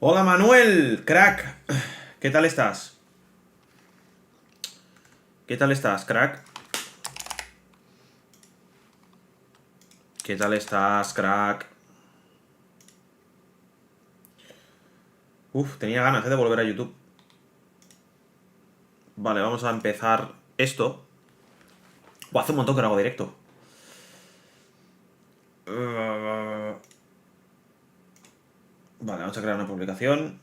Hola Manuel, crack. ¿Qué tal estás? ¿Qué tal estás, crack? ¿Qué tal estás, crack? Uf, tenía ganas de volver a YouTube. Vale, vamos a empezar esto. Hace un montón que no hago directo. Vale, vamos a crear una publicación.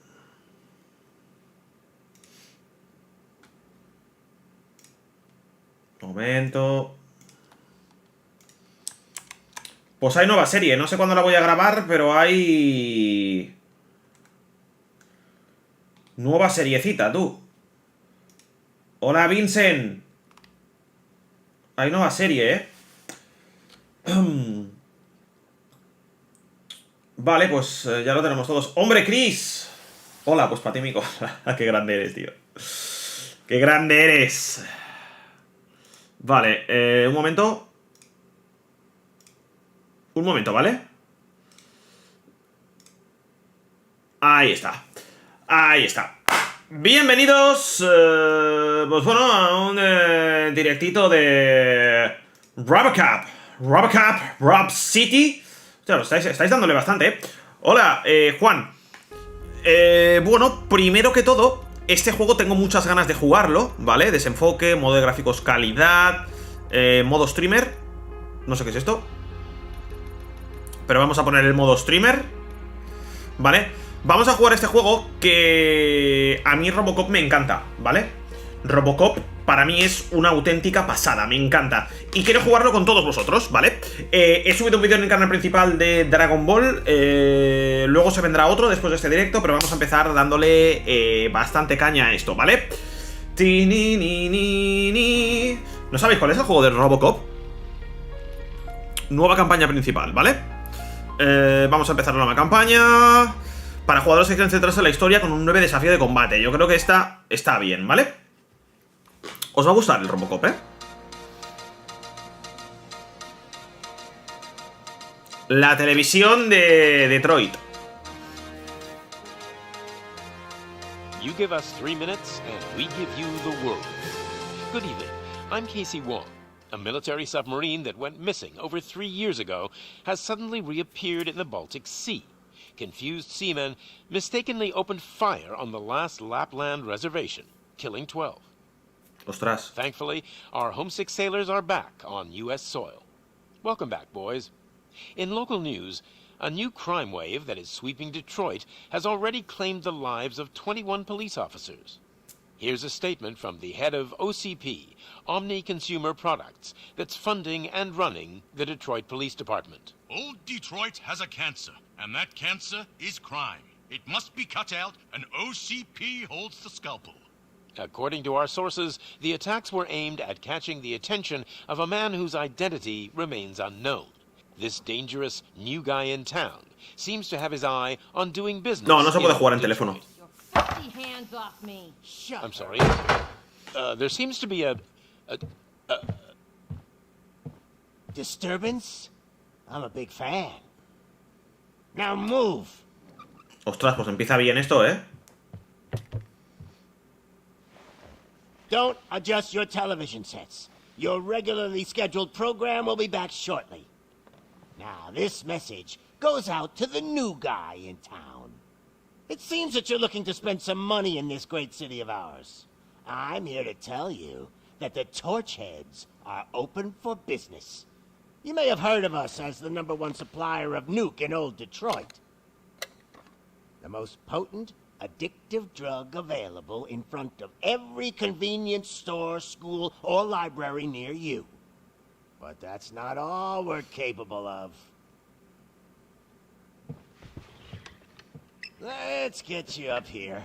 Momento. Pues hay nueva serie, no sé cuándo la voy a grabar, pero hay... nueva seriecita, tú. Hola, Vincent. Hay nueva serie, ¿eh? Vale, pues ya lo tenemos todos. ¡Hombre, Chris! Hola, pues para ti, Mico. Qué grande eres, tío. ¡Qué grande eres! Vale, un momento. Un momento, ¿vale? Ahí está. Ahí está. Bienvenidos, pues bueno, a un directito de Robocop. Rob City. O sea, estáis dándole bastante, ¿eh? Hola, Juan. Bueno, primero que todo, este juego tengo muchas ganas de jugarlo, ¿vale? Desenfoque, modo de gráficos calidad, modo streamer. No sé qué es esto, pero vamos a poner el modo streamer, ¿vale? Vamos a jugar este juego que a mí Robocop me encanta, ¿vale? Robocop para mí es una auténtica pasada, me encanta. Y quiero jugarlo con todos vosotros, ¿vale? He subido un vídeo en el canal principal de Dragon Ball. Luego se vendrá otro después de este directo, pero vamos a empezar dándole bastante caña a esto, ¿vale? ¿No sabéis cuál es el juego de Robocop? Nueva campaña principal, ¿vale? Vamos a empezar la nueva campaña. Para jugadores que quieren centrarse en la historia con un 9 desafío de combate. Yo creo que está bien, ¿vale? Os va a gustar el Robocop, ¿eh? La televisión de Detroit. You give us 3 minutes and we give you the world. Good evening. I'm Casey Wong. A military submarine that went missing over 3 years ago has suddenly reappeared in the Baltic Sea. Confused seamen mistakenly opened fire on the last Lapland reservation, killing 12. Ostras. Thankfully, our homesick sailors are back on U.S. soil. Welcome back, boys. In local news, a new crime wave that is sweeping Detroit has already claimed the lives of 21 police officers. Here's a statement from the head of OCP, Omni Consumer Products, that's funding and running the Detroit Police Department. Old Detroit has a cancer, and that cancer is crime. It must be cut out, and OCP holds the scalpel. According to our sources, the attacks were aimed at catching the attention of a man whose identity remains unknown. This dangerous new guy in town seems to have his eye on doing business. No se puede jugar en teléfono. Hands off me. Shut I'm sorry. There seems to be a disturbance? I'm a big fan. Now move. Ostras, pues empieza bien esto, ¿eh? Don't adjust your television sets. Your regularly scheduled program will be back shortly. Now, this message goes out to the new guy in town. It seems that you're looking to spend some money in this great city of ours. I'm here to tell you that the Torchheads are open for business. You may have heard of us as the #1 supplier of nuke in old Detroit. The most potent, addictive drug available in front of every convenience store, school, or library near you. But that's not all we're capable of. Let's get you up here.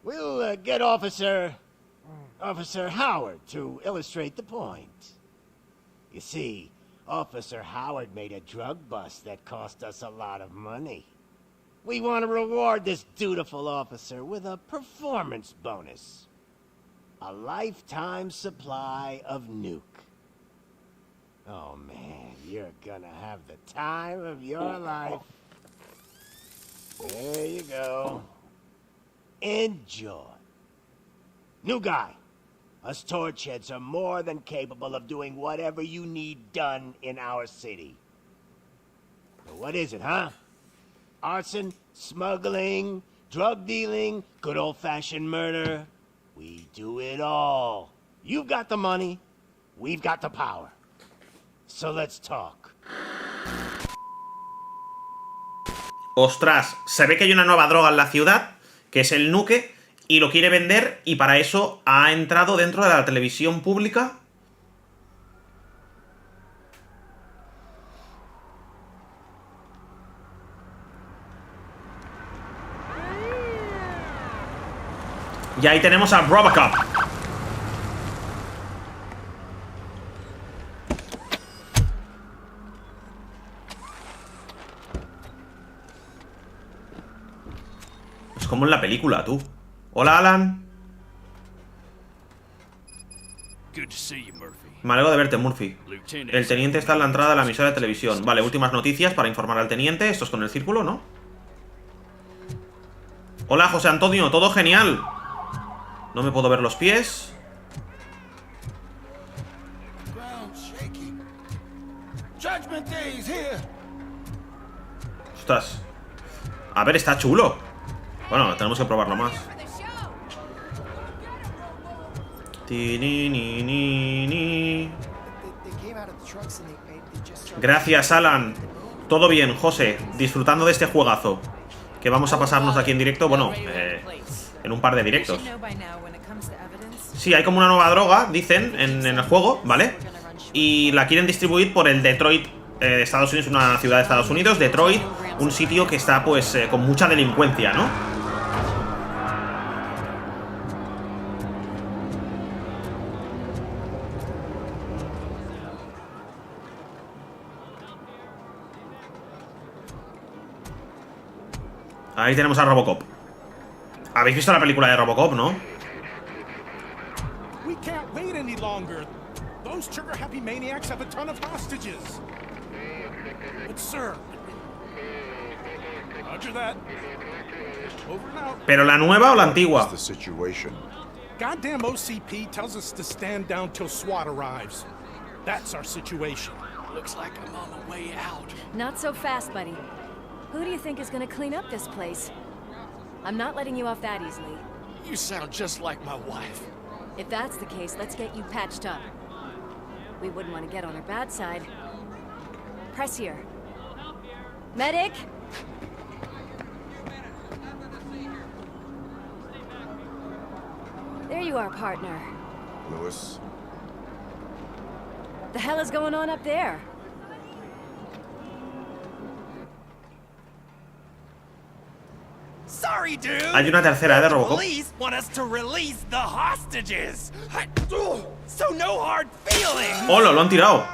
We'll get Officer Howard to illustrate the point. You see, Officer Howard made a drug bust that cost us a lot of money. We want to reward this dutiful officer with a performance bonus. A lifetime supply of nuke. Oh man, you're gonna have the time of your life. There you go. Enjoy. New guy. Us torch heads are more than capable of doing whatever you need done in our city. So what is it, huh? Arson, smuggling, drug dealing, good old-fashioned murder. We do it all. You've got the money, we've got the power. So let's talk. Ostras, se ve que hay una nueva droga en la ciudad, que es el nuke, y lo quiere vender, y para eso ha entrado dentro de la televisión pública. Y ahí tenemos a Robocop. Es como en la película, tú. Hola, Alan. Me alegro de verte, Murphy. El teniente está en la entrada de la emisora de televisión. Vale, últimas noticias para informar al teniente. Esto es con el círculo, ¿no? Hola, José Antonio, todo genial. No me puedo ver los pies. Ostras. A ver, está chulo. Bueno, tenemos que probarlo más. Gracias, Alan. Todo bien, José. Disfrutando de este juegazo que vamos a pasarnos aquí en directo. Bueno, en un par de directos. Sí, hay como una nueva droga, dicen, en el juego, ¿vale? Y la quieren distribuir por el Detroit, Estados Unidos, una ciudad de Estados Unidos. Detroit, un sitio que está, pues, con mucha delincuencia, ¿no? Ahí tenemos a Robocop. ¿Habéis visto la película de Robocop, no? We can't wait any longer. Those trigger-happy maniacs have a ton of hostages. But sir, roger that. Over and out. ¿Pero la nueva o la antigua? Goddamn OCP tells us to stand down till SWAT arrives. That's our situation. Looks like I'm on the way out. Not so fast, buddy. Who do you think is gonna clean up this place? I'm not letting you off that easily. You sound just like my wife. If that's the case, let's get you patched up. We wouldn't want to get on her bad side. Press here. Medic! There you are, partner. Lewis. The hell is going on up there? Sorry, dude. Hay una tercera de Robocop. Police want us to release the hostages. So no hard feelings. ¡Hola! Lo han tirado.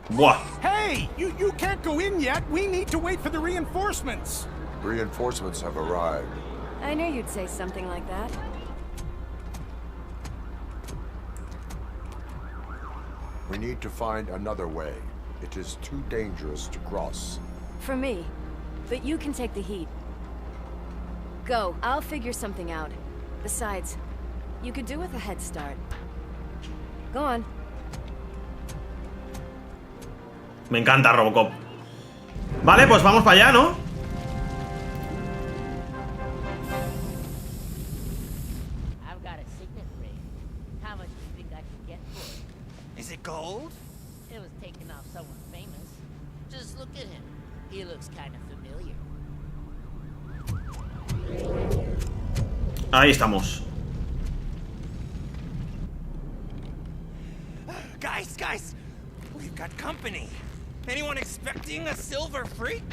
Buah. Hey, you can't go in yet. We need to wait for the reinforcements. Reinforcements have arrived. I knew you'd say something like that. We need to find another way. It is too dangerous to cross. For me. But you can take the heat. Go, I'll figure something out. Besides, you could do with a head start. Go on. Me encanta Robocop. Vale, pues vamos para allá, ¿no? I've got a signet ring. How much do you think I can get for it? Is it gold? It was taken off someone famous. Just look at him. He looks kind of familiar. Ahí estamos. Guys, we've got company. Anyone expecting a silver freak?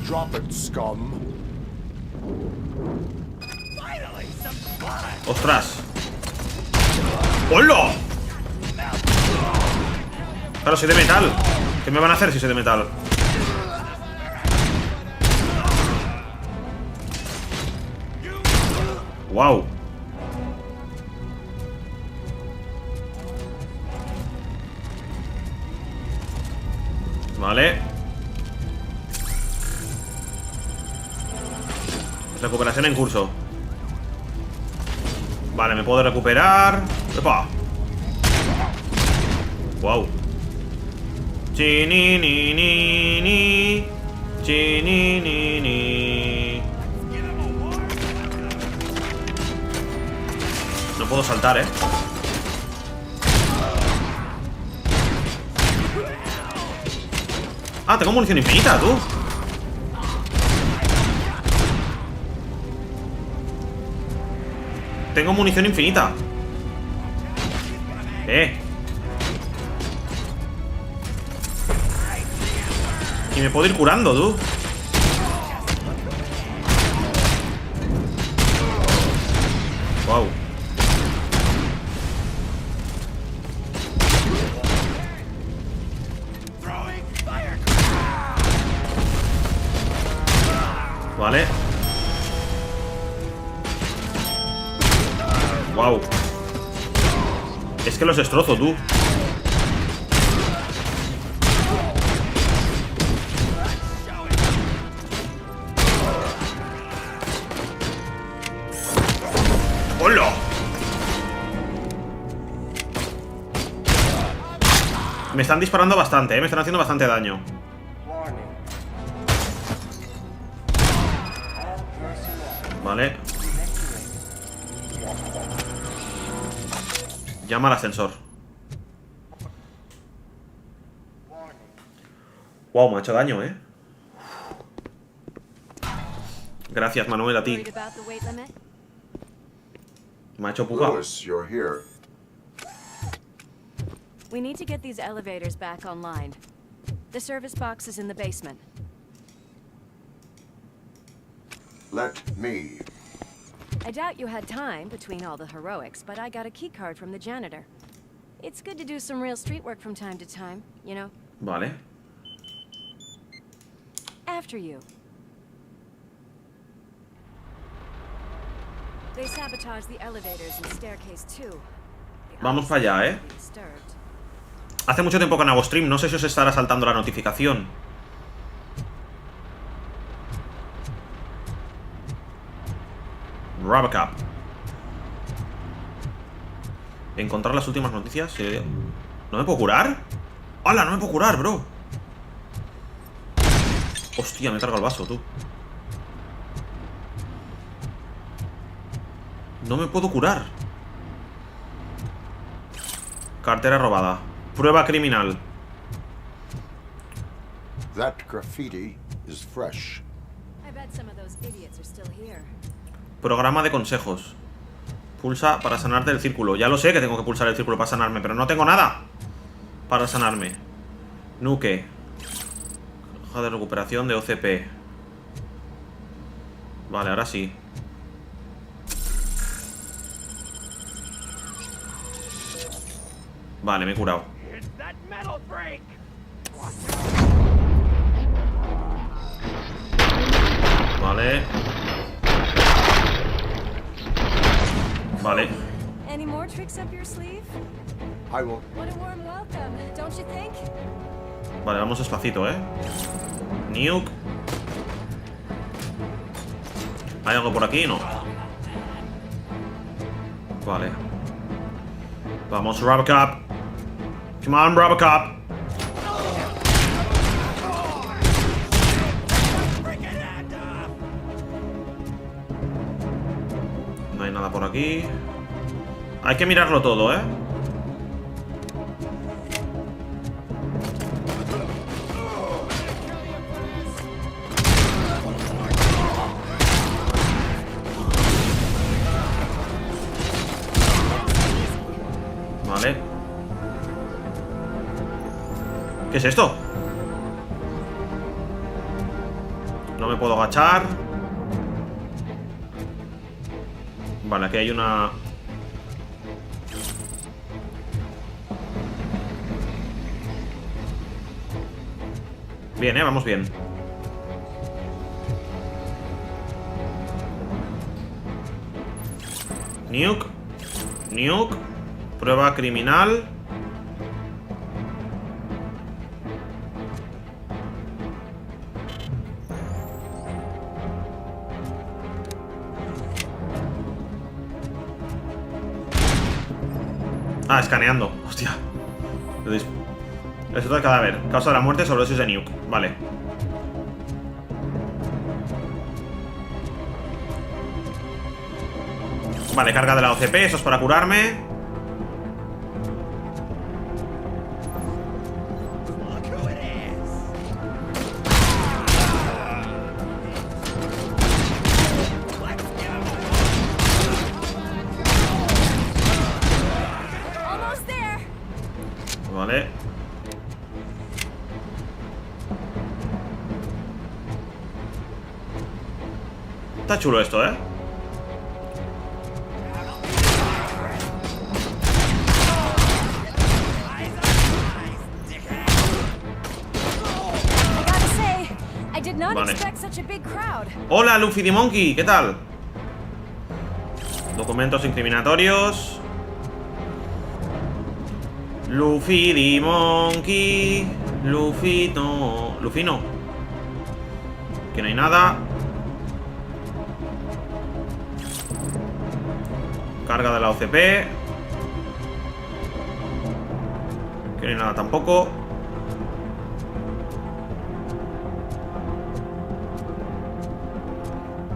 Drop it, scum. Finally, some blood. ¡Ostras! ¡Hola! Claro, soy de metal. ¿Qué me van a hacer si soy de metal? ¡Wow! Vale. Recuperación en curso. Vale, me puedo recuperar. ¡Epa! Wow. Chini-ni-ni-ni. Chini-ni-ni. No puedo saltar, ¿eh? Ah, tengo munición infinita, tú. Tengo munición infinita. Y me puedo ir curando, tú. Wow. Vale. Wow. Es que los destrozo, tú. ¡Hola! Me están disparando bastante, me están haciendo bastante daño. Vale. Llama al ascensor. Wow, me ha hecho daño, ¿eh? Gracias, Manuel, a ti. Me ha hecho pupa. Lewis, you're here. We need to get these elevators back online. The service box is in the basement. Let me. I doubt you had time between all the heroics, but I got a keycard from the janitor. It's good to do some real street work from time to time, you know? Vale. After you. They sabotaged the elevators and staircase too. Vamos para allá, ¿eh? Hace mucho tiempo que no hago stream, no sé si os estará saltando la notificación. Robocop. Encontrar las últimas noticias. ¿No me puedo curar? ¡Hala! No me puedo curar, bro. Hostia, me carga el vaso, tú. No me puedo curar. Cartera robada. Prueba criminal. That graffiti is fresh. I bet some of those idiots are still here. Programa de consejos. Pulsa para sanarte el círculo. Ya lo sé que tengo que pulsar el círculo para sanarme, pero no tengo nada para sanarme. Nuke. Hoja de recuperación de OCP. Vale, ahora sí. Vale, me he curado. Vale. Vale. Any more tricks up your sleeve? I will. What a warm welcome, don't you think? Vale, vamos despacito, ¿eh? Nuke. ¿Hay algo por aquí? No. Vale. Vamos, Robocop. Come on, Robocop. No hay nada por aquí. Hay que mirarlo todo, ¿eh? Vale. ¿Qué es esto? No me puedo agachar. Vale, aquí hay una... Bien, vamos bien. Nuke. Nuke. Prueba criminal. Ah, escaneando. Hostia. Resultado del cadáver. Causa de la muerte, sobredosis de nuke. Vale. Vale, carga de la OCP. Eso es para curarme. Vale. Está chulo esto, ¿eh? Vale. Hola, Luffy the Monkey, ¿qué tal? Documentos incriminatorios. Luffy the Monkey. Luffy no. Luffy no. Que no hay nada. Carga de la OCP. Que no hay nada tampoco.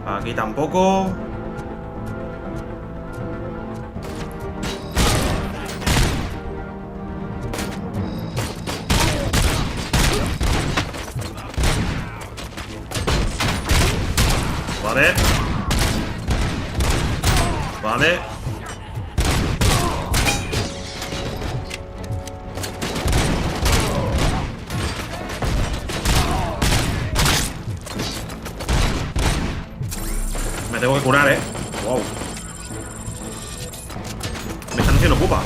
Aquí tampoco. Vale. Vale. Me tengo que curar, Wow. Me están haciendo pupa.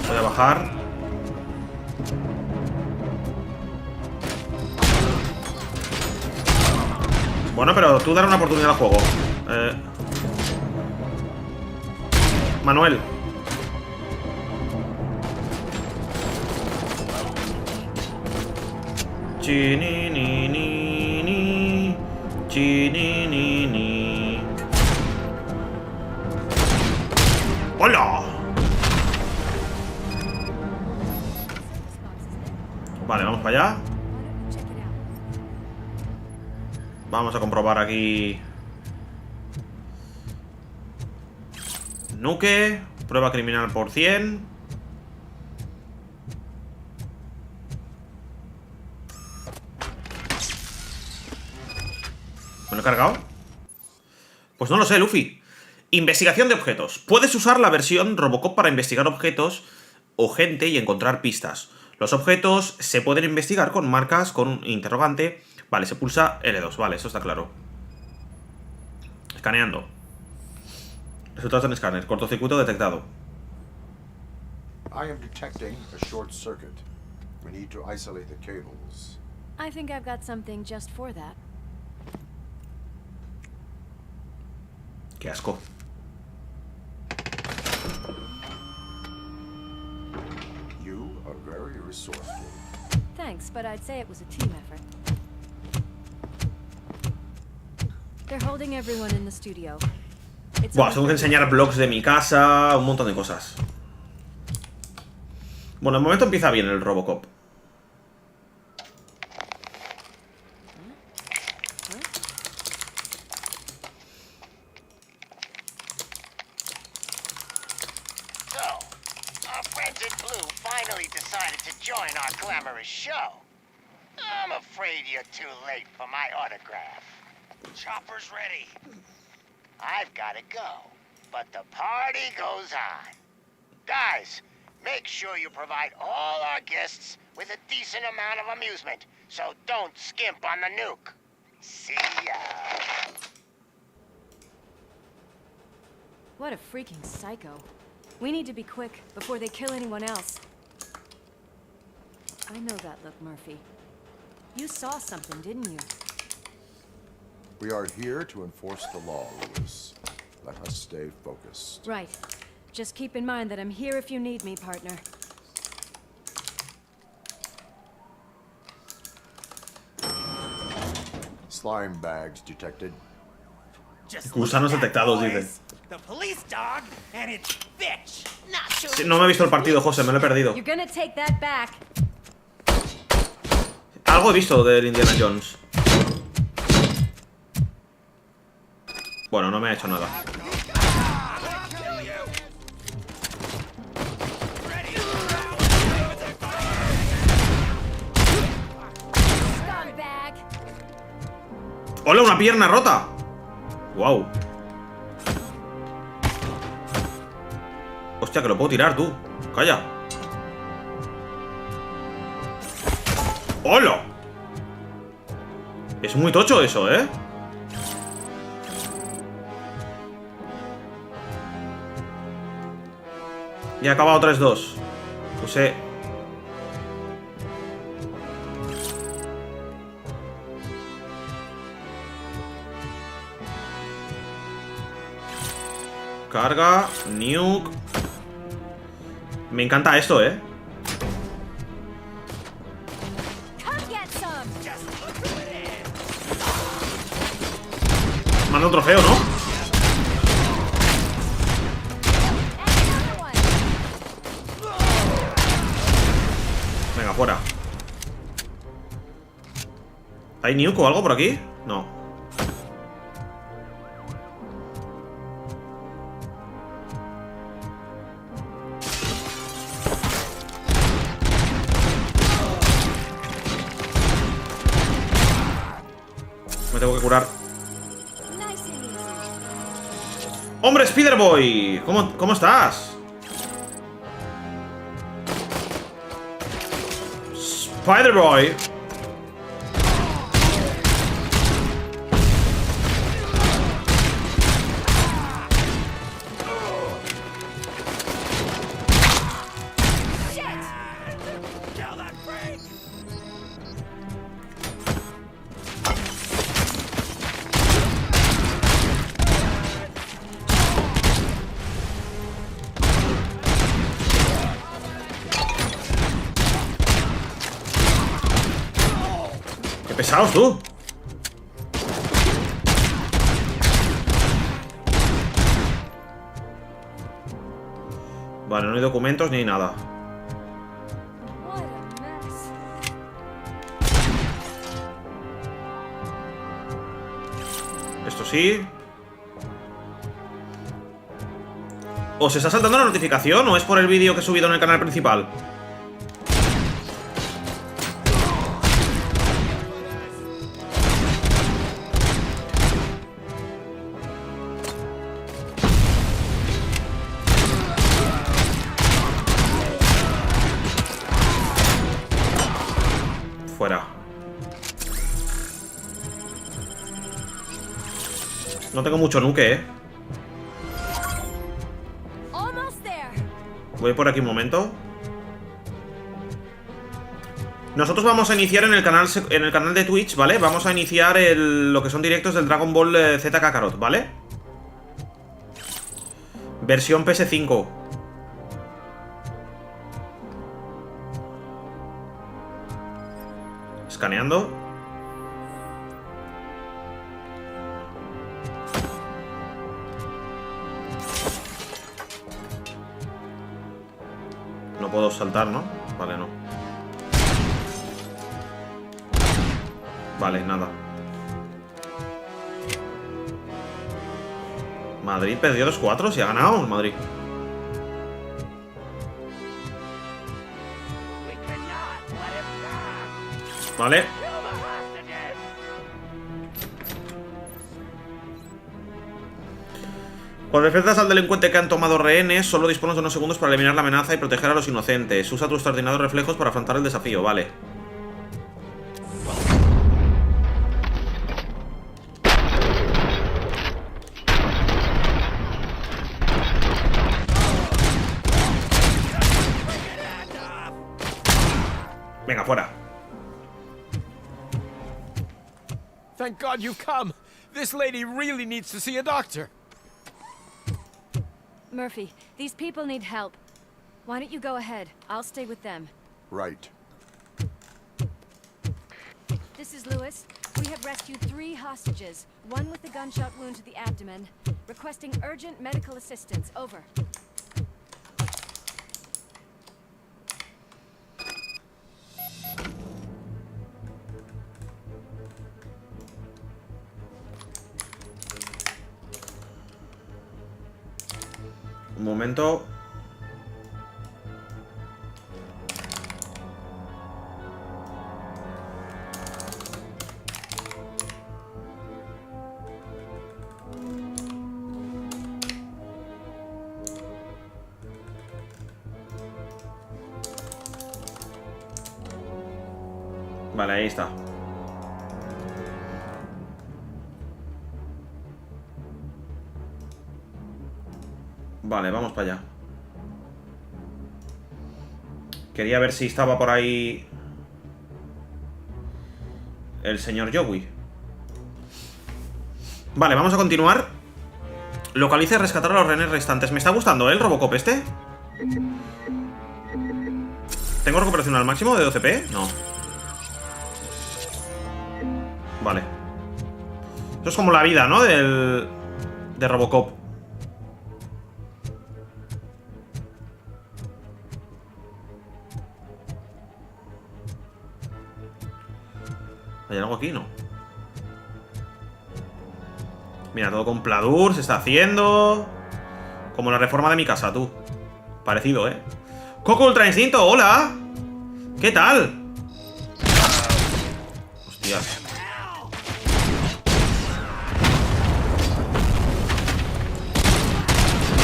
Voy a bajar. Bueno, pero tú dar una oportunidad al juego. Manuel. Chininini, chininini. ¡Hola! Vale, vamos para allá. Vamos a comprobar aquí. Nuke. Prueba criminal por 100. ¿Me lo he cargado? Pues no lo sé, Luffy. Investigación de objetos. Puedes usar la versión Robocop para investigar objetos o gente y encontrar pistas. Los objetos se pueden investigar con marcas, con un interrogante. Vale, se pulsa L2. Vale, eso está claro. Escaneando. Resultados en escáner. Cortocircuito detectado. I am detecting a short circuit. We need to isolate the cables. I think I've got something just for that. Qué asco. You are very resourceful. Thanks, but I'd say it was a team effort. They're holding everyone in the studio. Buah, tengo que enseñar blogs de mi casa, un montón de cosas. Bueno, de momento empieza bien el Robocop. Show. I'm afraid you're too late for my autograph. Chopper's ready. I've got to go, but the party goes on. Guys, make sure you provide all our guests with a decent amount of amusement, so don't skimp on the nuke. See ya. What a freaking psycho. We need to be quick before they kill anyone else. I know that look, Murphy. You saw something, didn't you? We are here to enforce the law, Lewis. Let us stay focused. Right. Just keep in mind that I'm here if you need me, partner. Slime bags detected. Gusanos detectados, dice. The police dog and its bitch. Not sure. Sí, no me he visto el partido, José, me lo he perdido. You're gonna take that back. Algo he visto del Indiana Jones. Bueno, no me ha hecho nada. ¡Hola, una pierna rota! ¡Wow! Hostia, que lo puedo tirar, tú. Calla. ¡Hola! Es muy tocho eso, ¿eh? Y ha acabado 3-2. Puse... Carga, nuke. Me encanta esto, ¿eh? Manda un trofeo, ¿no? Venga, fuera. ¿Hay nuke o algo por aquí? No. Me tengo que curar. ¡Hombre, Spider-Boy! ¿Cómo estás? Spider-Boy. Pesados, tú. Vale, no hay documentos ni hay nada. Esto sí. ¿Os está saltando la notificación o es por el vídeo que he subido en el canal principal? Fuera. No tengo mucho nuke, ¿eh? Voy por aquí un momento. Nosotros vamos a iniciar en el canal de Twitch, ¿vale? Vamos a iniciar lo que son directos del Dragon Ball Z Kakarot, ¿vale? Versión PS5. Escaneando. No puedo saltar, ¿no? Vale, no. Vale, nada. Madrid perdió 2-4, si ha ganado Madrid. Vale. Cuando enfrentas al delincuente que han tomado rehenes, solo dispones de unos segundos para eliminar la amenaza y proteger a los inocentes. Usa tus extraordinarios reflejos para afrontar el desafío, vale. Venga, fuera. Thank God you've come. This lady really needs to see a doctor. Murphy, these people need help. Why don't you go ahead? I'll stay with them. Right. This is Lewis. We have rescued 3 hostages, one with a gunshot wound to the abdomen, requesting urgent medical assistance. Over. Un momento. Vale, ahí está. Vale, vamos para allá. Quería ver si estaba por ahí el señor Joey. Vale, vamos a continuar. Localiza y rescatar a los rehenes restantes. Me está gustando, ¿eh? El Robocop este. ¿Tengo recuperación al máximo de 12 p? No. Vale. Eso es como la vida, ¿no? De Robocop. ¿Hay algo aquí? No. Mira, todo con pladur se está haciendo. Como la reforma de mi casa, tú. Parecido, ¿eh? Coco Ultra Instinto, hola. ¿Qué tal? Hostias.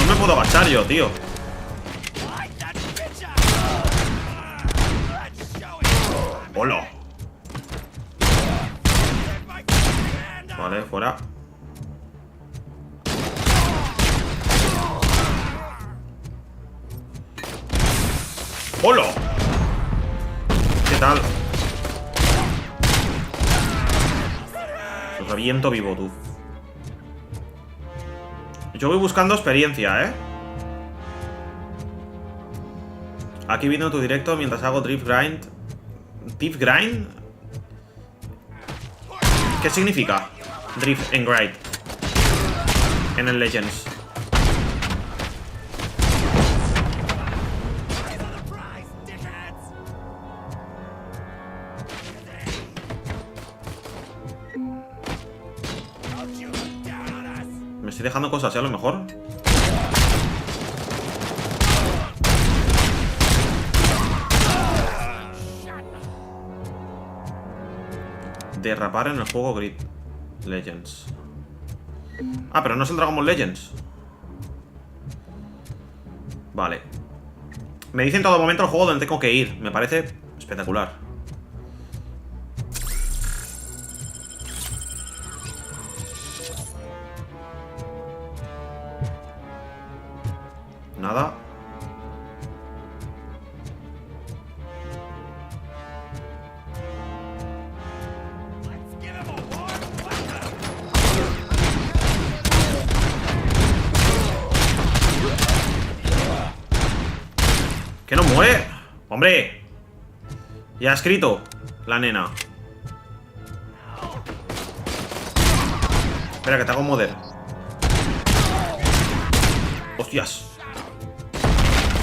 No me puedo agachar yo, tío. Hola. Vale, fuera. ¡Hola! ¿Qué tal? Lo reviento vivo, tú. Yo voy buscando experiencia, ¿eh? Aquí viendo tu directo mientras hago Drift Grind. ¿Drift Grind? ¿Qué significa? Drift and Grind en el Legends. Me estoy dejando cosas, ¿eh? A lo mejor. Derrapar en el juego Grid Legends. Ah, pero no es el Dragon Ball Legends. Vale. Me dice en todo momento el juego donde tengo que ir. Me parece espectacular. Nada. ¡Que no muere! ¡Hombre! Ya ha escrito la nena. Espera, que te hago un modder. ¡Hostias!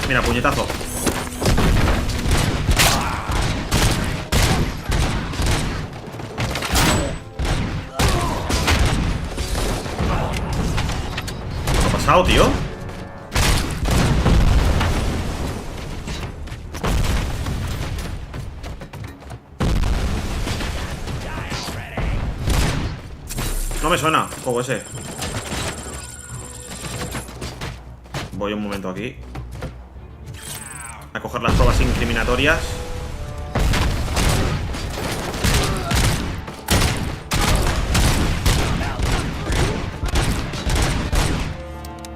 Mira, puñetazo. ¿Qué ha pasado, tío? No me suena, juego ese. Voy un momento aquí a coger las pruebas incriminatorias.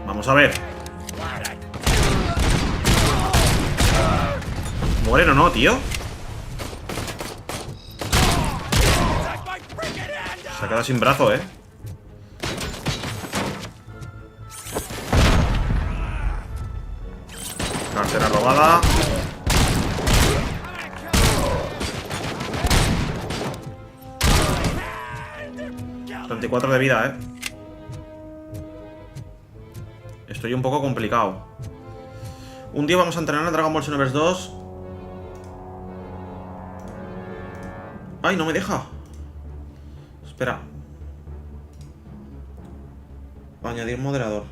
Vamos a ver. ¿Mueren o no, tío? Se ha quedado sin brazo, ¿eh? Cartera robada. 24 de vida, Estoy un poco complicado. Un día vamos a entrenar a Dragon Ball Xenoverse 2. ¡Ay, no me deja! Espera. Añadir moderador.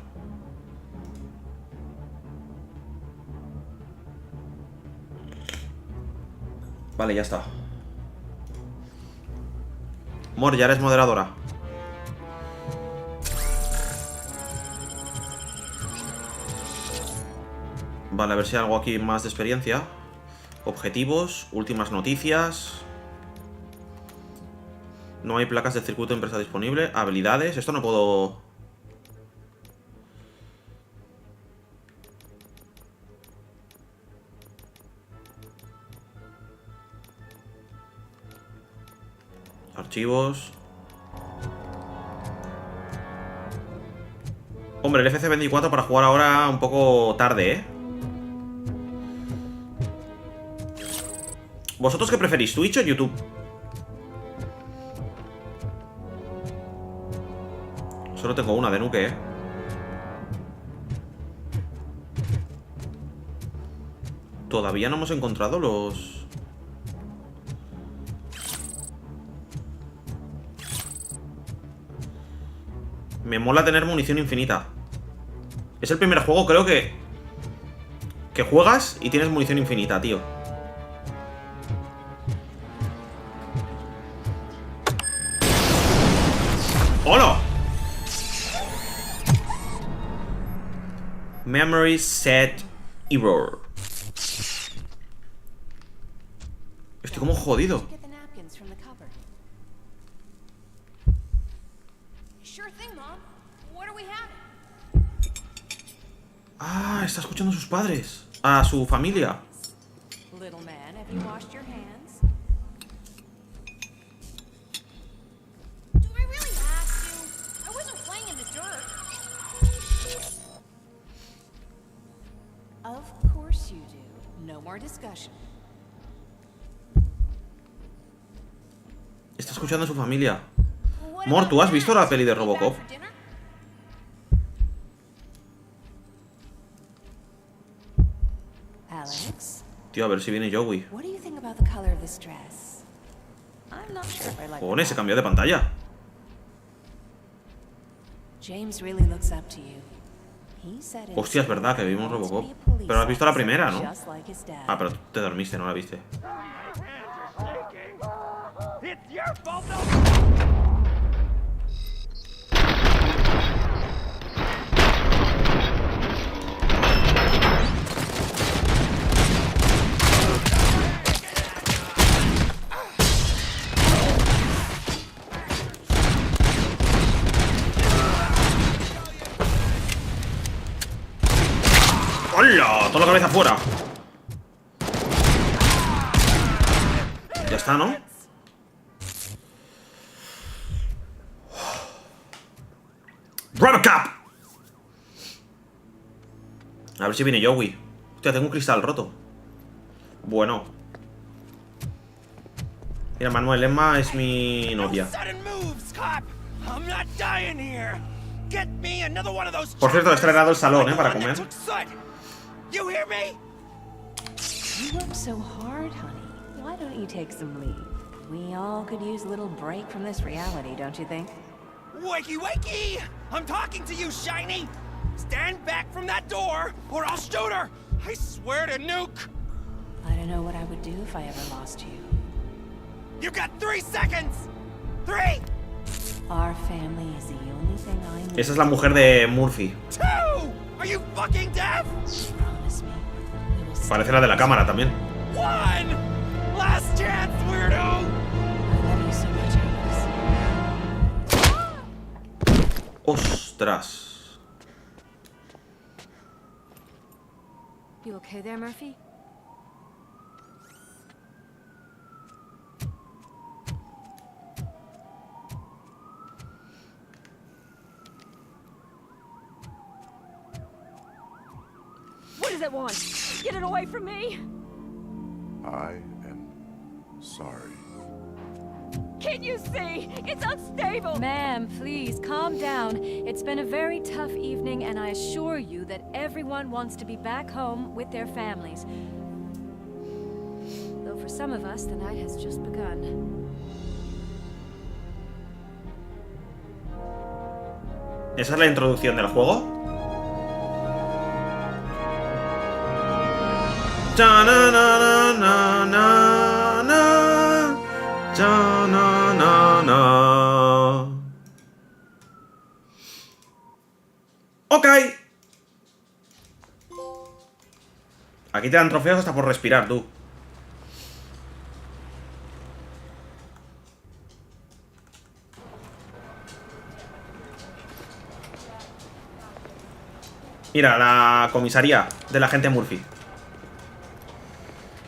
Vale, ya está. Mor, ya eres moderadora. Vale, a ver si hay algo aquí más de experiencia. Objetivos, últimas noticias. No hay placas de circuito de empresa disponible. Habilidades, esto no puedo... Archivos. Hombre, el FC24 para jugar ahora un poco tarde, ¿Vosotros qué preferís, Twitch o YouTube? Solo tengo una de nuke, Todavía no hemos encontrado los... Me mola tener munición infinita. Es el primer juego, creo que juegas y tienes munición infinita, tío. ¡Hola! Memory set error. Estoy como jodido. Ah, está escuchando a sus padres. A su familia. Está escuchando a su familia. Mor, ¿tú has visto la peli de Robocop? Tío, a ver si viene Joey. Joder, se cambió de pantalla. Hostia, es verdad que vimos Robocop. Pero has visto la primera, ¿no? Ah, pero te dormiste, no la viste. ¡Hola! Toda la cabeza afuera. Ya está, ¿no? ¡Robocop! A ver si viene Joey. Hostia, tengo un cristal roto. Bueno. Mira, Manuel, Emma es mi novia. Por cierto, he estrenado el salón, para comer. You hear me? You work so hard, honey. Why don't you take some leave? We all could use a little break from this reality, don't you think? Wakey, wakey! I'm talking to you, Shiny! Stand back from that door, or I'll shoot her! I swear to nuke! I don't know what I would do if I ever lost you. You got 3 seconds! 3! Our family is the only thing I know. Esa es la mujer de Murphy. 2! Are you fucking deaf? Promise me. Parece la de la cámara también. 1! Last chance, weirdo! I love you so much, Amos. Ostras. You okay there, Murphy? What does it want? Get it away from me! I am sorry. Can you see? It's unstable! Ma'am, please, calm down. It's been a very tough evening, and I assure you that everyone wants to be back home with their families. Though for some of us, the night has just begun. ¿Esa es la introducción del juego? Ok. Aquí te dan trofeos hasta por respirar, tú. Mira, la comisaría del agente Murphy,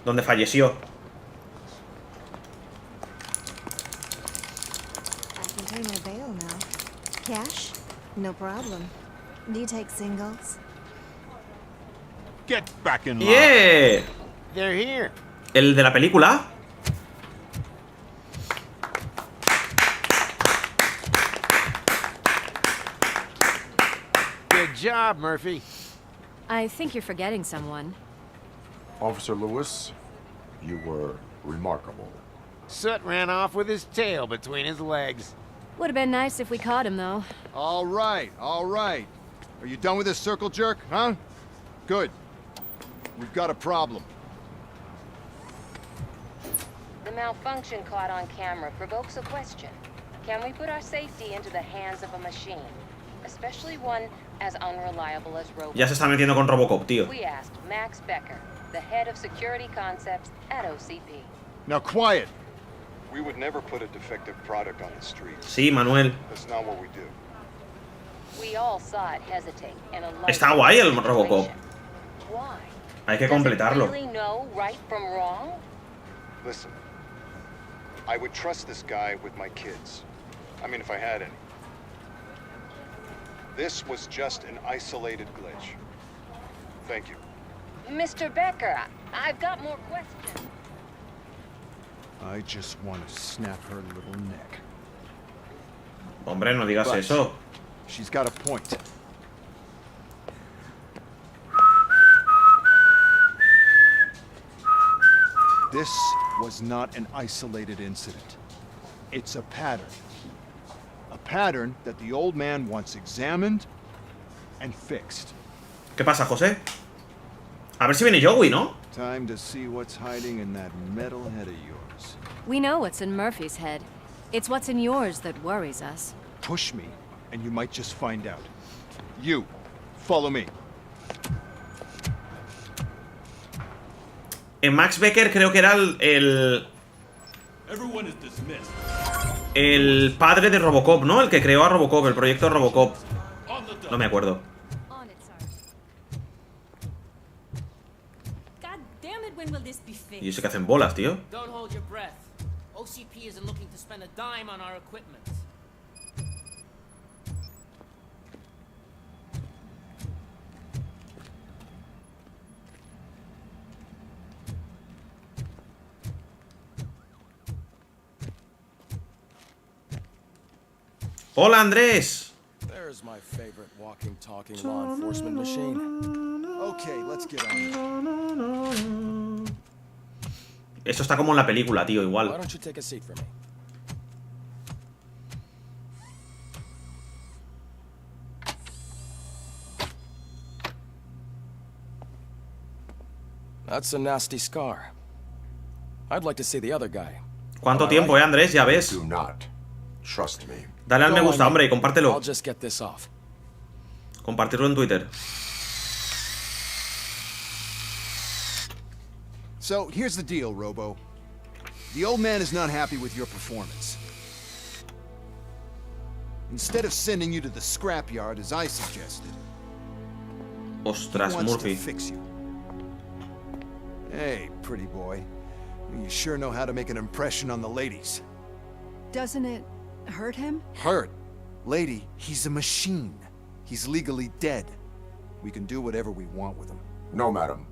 donde falleció. I can pay my bail now. Cash? No problem. Do you take singles? Get back in line. ¡Yeah! They're here. ¿El de la película? Good job, Murphy. I think you're forgetting someone. Officer Lewis, you were remarkable. Soot ran off with his tail between his legs. Would have been nice if we caught him, though. All right, all right. Are you done with this circle jerk, huh? Good. We've got a problem. The malfunction caught on camera provokes a question. Can we put our safety into the hands of a machine? Especially one as unreliable as Robocop. Ya se está metiendo con Robocop, tío. We asked Max Becker, the head of security concepts at OCP. Now quiet. We would never put a defective product on the street. Sí, Manuel. That's not what we do. We all saw it hesitate in a light Está guay el Robocop. situation. Why? Hay que Does it completarlo. really know right from wrong? Listen, I would trust this guy with my kids. I mean, if I had any. This was just an isolated glitch. Thank you. Mr. Becker, I've got more questions. I just want to snap her little neck. Hombre, no digas But eso. she's got a point. This was not an isolated incident. It's a pattern. A pattern that the old man wants examined and fixed. ¿Qué pasa, José? A ver si viene Joey, ¿no? Time to see what's hiding in that metal head of yours. We know what's in Murphy's head. It's what's in yours that worries us. Push me, and you might just find out. You, follow me. Max Becker creo que era el padre de Robocop, ¿no? El que creó a Robocop, el proyecto Robocop. No me acuerdo. Y eso que hacen bolas, tío. Don't hold your breath. OCP isn't looking to spend a dime on our equipment. Hola, Andrés. There's my favorite walking, talking law enforcement machine. Okay, let's get on. Esto está como en la película, tío, igual. Why don't you take a seat for me? That's a nasty scar. I'd like to see the other guy. ¿Cuánto tiempo, Andrés? Ya ves. Do not trust me. Dale al me gusta, hombre, y compártelo. I'll just get this off. Compartirlo en Twitter. So, here's the deal, Robo. The old man is not happy with your performance. Instead of sending you to the scrapyard as I suggested, Ostras, he wants Murphy. to fix you. Hey, pretty boy. You sure know how to make an impression on the ladies. Doesn't it hurt him? Hurt? Lady, he's a machine. He's legally dead. We can do whatever we want with him. No, madam.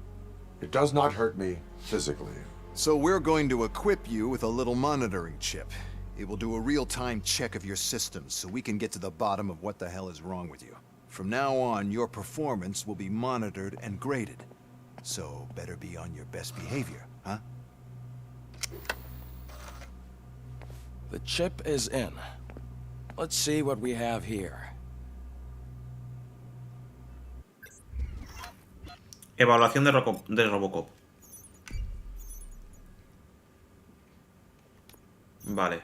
It does not hurt me physically. So we're going to equip you with a little monitoring chip. It will do a real-time check of your systems so we can get to the bottom of what the hell is wrong with you. From now on, your performance will be monitored and graded. So, better be on your best behavior, huh? The chip is in. Let's see what we have here. Evaluación de Robocop. Vale.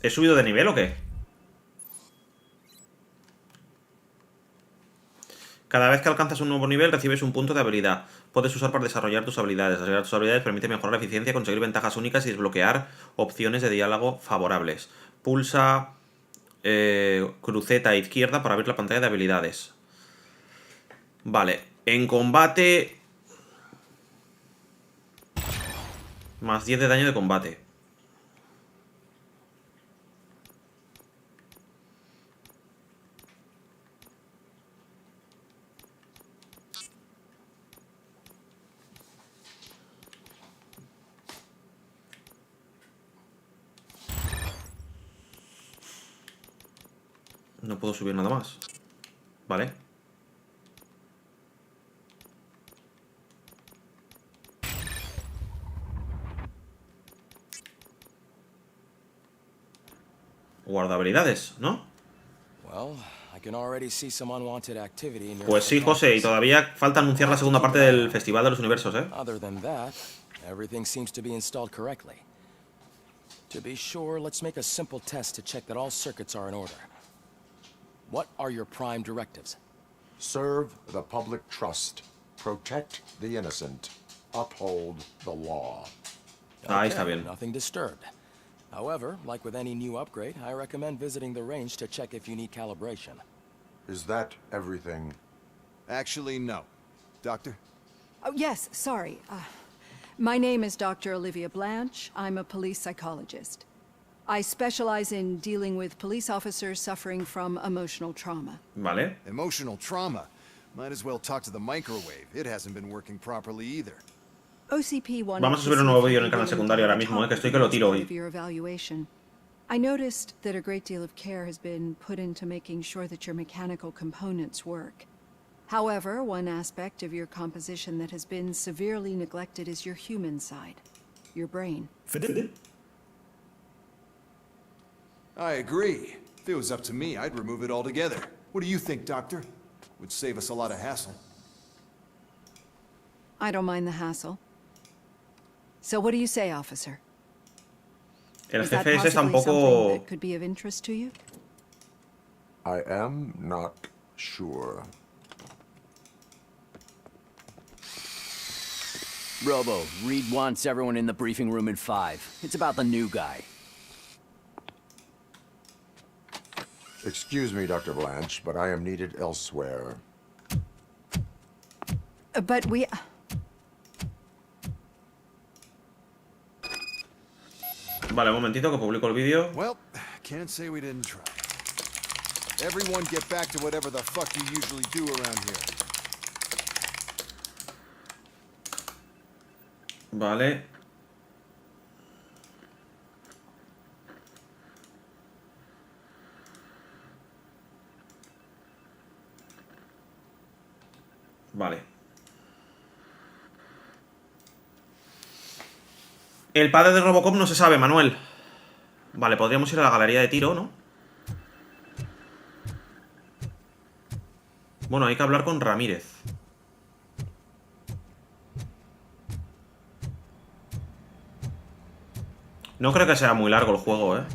¿He subido de nivel o qué? Cada vez que alcanzas un nuevo nivel recibes un punto de habilidad. Puedes usar para desarrollar tus habilidades. Desarrollar tus habilidades permite mejorar la eficiencia, conseguir ventajas únicas y desbloquear opciones de diálogo favorables. Pulsa cruceta izquierda para abrir la pantalla de habilidades. Vale. En combate... Más 10 de daño de combate. No puedo subir nada más. Vale. Guarda habilidades, ¿no? Pues sí, José, y todavía falta anunciar la segunda parte del Festival de los Universos, ¿eh? To be sure, let's make a simple test to check that all circuits are in order. What are your prime directives? Serve the public trust. Protect the innocent. Uphold the law. Ahí está bien. Nothing disturbed. However, like with any new upgrade, I recommend visiting the range to check if you need calibration. Is that everything? Actually, no. Doctor? Oh, yes, sorry. My name is Dr. Olivia Blanche. I'm a police psychologist. I specialize in dealing with police officers suffering from emotional trauma. Vale. Emotional trauma? Might as well talk to the microwave. It hasn't been working properly either. OCP Vamos a subir un nuevo vídeo en el canal secundario ahora mismo, que estoy que lo tiro hoy. I noticed that a great deal of care has been put into making sure that your mechanical components work. However, one aspect of your composition that has been severely neglected is your human side, your brain. I agree. If it was up to me, I'd remove it altogether. What do you think, Doctor? Would save us a lot of hassle. I don't mind the hassle. So what do you say, officer? El Is that jefe ese está un possibly something poco... that could be of interest to you? I am not sure. Robo, Reed wants everyone in the briefing room in 5. It's about the new guy. Excuse me, Dr. Blanche, but I am needed elsewhere. But we... Vale, un momentito que publico el vídeo. Well, can't say we didn't try. Everyone get back to whatever the fuck you usually do around here. Vale. Vale. El padre de Robocop no se sabe, Manuel. Vale, podríamos ir a la galería de tiro, ¿no? Bueno, hay que hablar con Ramírez. No creo que sea muy largo el juego, ¿eh?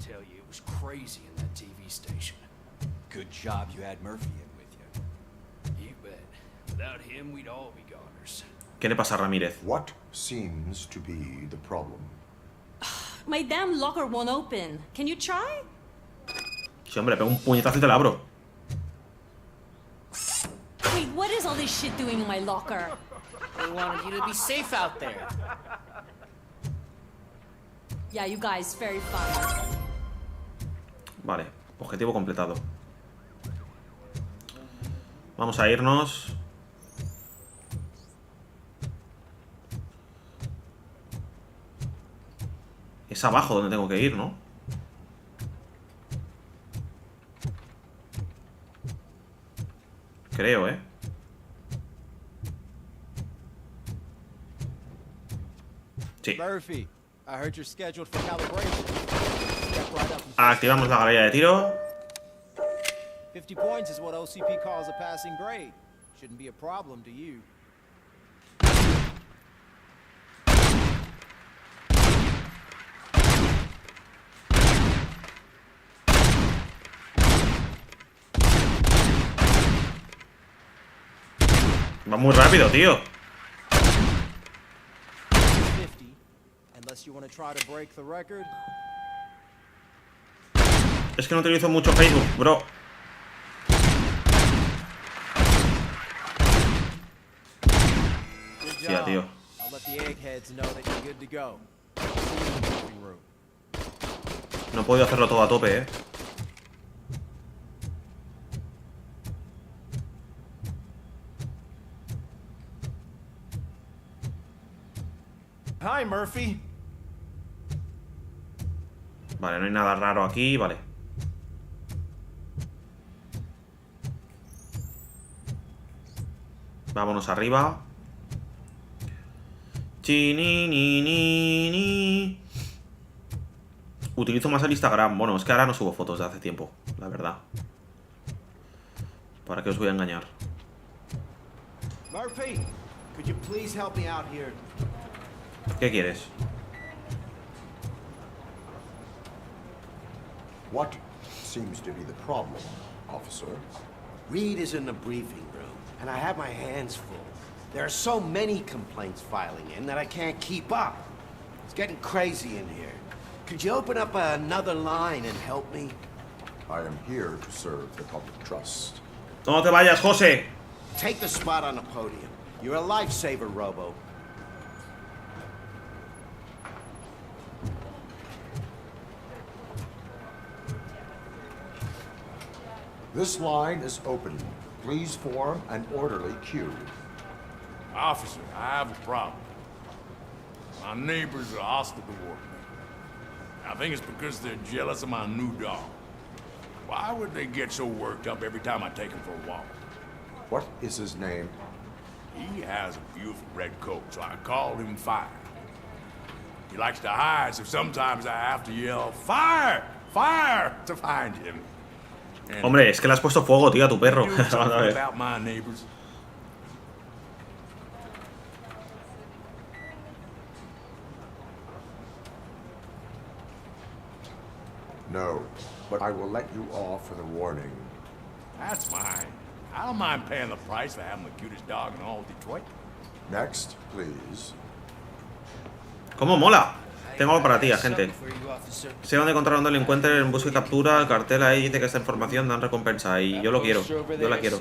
¿Qué le pasa a Ramírez? What seems to be the problem? My damn locker won't open. Can you try? Sí, hombre, pego un puñetazo y te la abro. Wait, what is all this shit doing in my locker? They wanted you to be safe out there. Yeah, you guys, very fun. Vale, objetivo completado. Vamos a irnos. Es abajo donde tengo que ir, ¿no? Creo, ¿eh? Sí. Murphy, I heard you're scheduled for calibration. Step right up. Activamos la galería de tiro. 50 points is what OCP calls a passing grade. Shouldn't be a problem to you. Va muy rápido, tío. 50, unless you want to try to break the record. Es que no utilizo mucho Facebook, bro. Hostia, tío. I'll let the eggheads know that you're good to go. See you in the briefing room. No he podido hacerlo todo a tope, ¿eh? Hi, Murphy. Vale, no hay nada raro aquí, vale. Vámonos arriba. Chininini. Utilizo más el Instagram. Bueno, es que ahora no subo fotos de hace tiempo, la verdad. ¿Para qué os voy a engañar? Murphy, could you please help me out here? ¿Qué quieres? What seems to be the problem, officer? Reed is in the briefing room, and I have my hands full. There are so many complaints filing in that I can't keep up. It's getting crazy in here. Could you open up another line and help me? I am here to serve the public trust. No te vayas, José. Take the spot on the podium. You're a lifesaver, Robo. This line is open. Please form an orderly queue. Officer, I have a problem. My neighbors are hostile toward me. I think it's because they're jealous of my new dog. Why would they get so worked up every time I take him for a walk? What is his name? He has a beautiful red coat, so I called him Fire. He likes to hide, so sometimes I have to yell, Fire! Fire! to find him. Hombre, es que le has puesto fuego, tío, a tu perro. Vamos a ver. About my neighbors. No, but I will let you off for the warning. That's fine. I don't mind paying the price for having the cutest dog in all of Detroit. Next, please. ¿Cómo mola? Tengo algo para ti, agente. Sé dónde encontrar a un delincuente en busca y captura. El cartel ahí dice que esta información dan recompensa. Y yo lo quiero. Yo la quiero.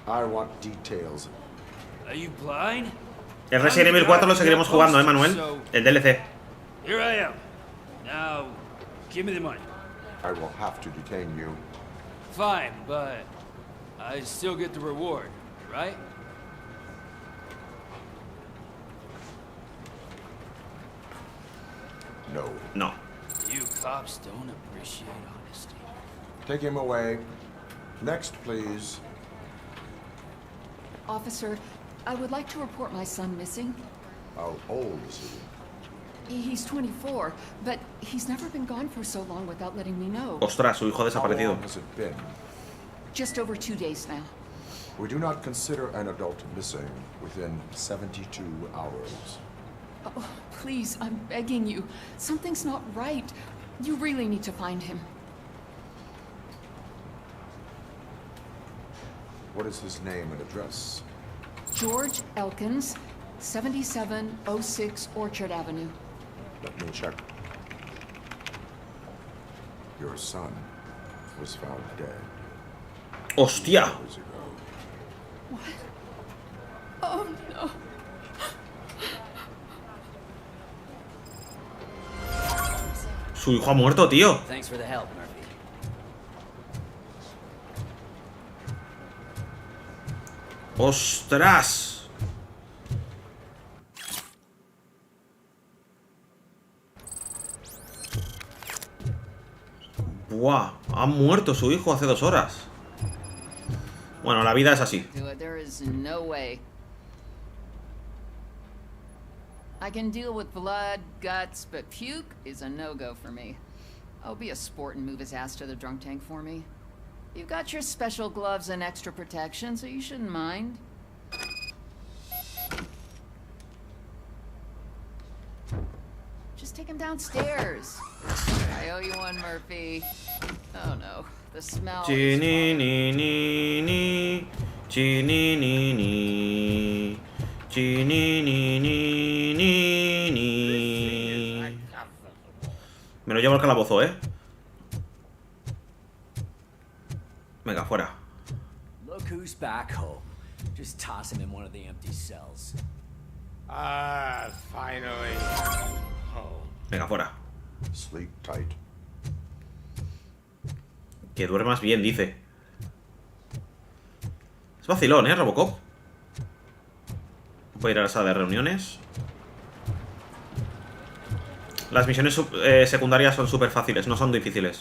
I want details. El Resident Evil 4 lo seguiremos jugando, Manuel. El DLC. Here I am. Now, give me the money. I will have to detain you. Fine, but I still get the reward, right? No. No. You cops don't appreciate honesty. Take him away. Next, please. Officer, I would like to report my son missing. How old is he? He's 24, but he's never been gone for so long without letting me know. Ostras, su hijo desaparecido. How long has it been? Just over 2 days now. We do not consider an adult missing within 72 hours. Oh, please, I'm begging you. Something's not right. You really need to find him. What is his name and address? George Elkins, 7706 Orchard Avenue. Let me check. Your son was found dead. ¡Hostia! What? Oh, no. Su hijo ha muerto, tío. Thanks for the help, Murphy. ¡Ostras! Buah, ha muerto su hijo hace 2 horas. Bueno, la vida es así. There is no way. I can deal with blood, guts, but puke is a no-go for me. I'll be a sport and move his ass to the drunk tank for me. You've got your special gloves and extra protection, so you shouldn't mind. Just take him downstairs. I owe you one, Murphy. Oh no, the smell. Chinini, chinini, chinini. Me lo llevo al calabozo, ¿eh? Venga, fuera. Look who's back home. Just toss him in one of the empty cells. Ah, finally. Venga, fuera. Sleep tight. Que duermas bien, dice. Es vacilón, ¿eh, Robocop? Voy a ir a la sala de reuniones. Las misiones secundarias son súper fáciles, no son difíciles.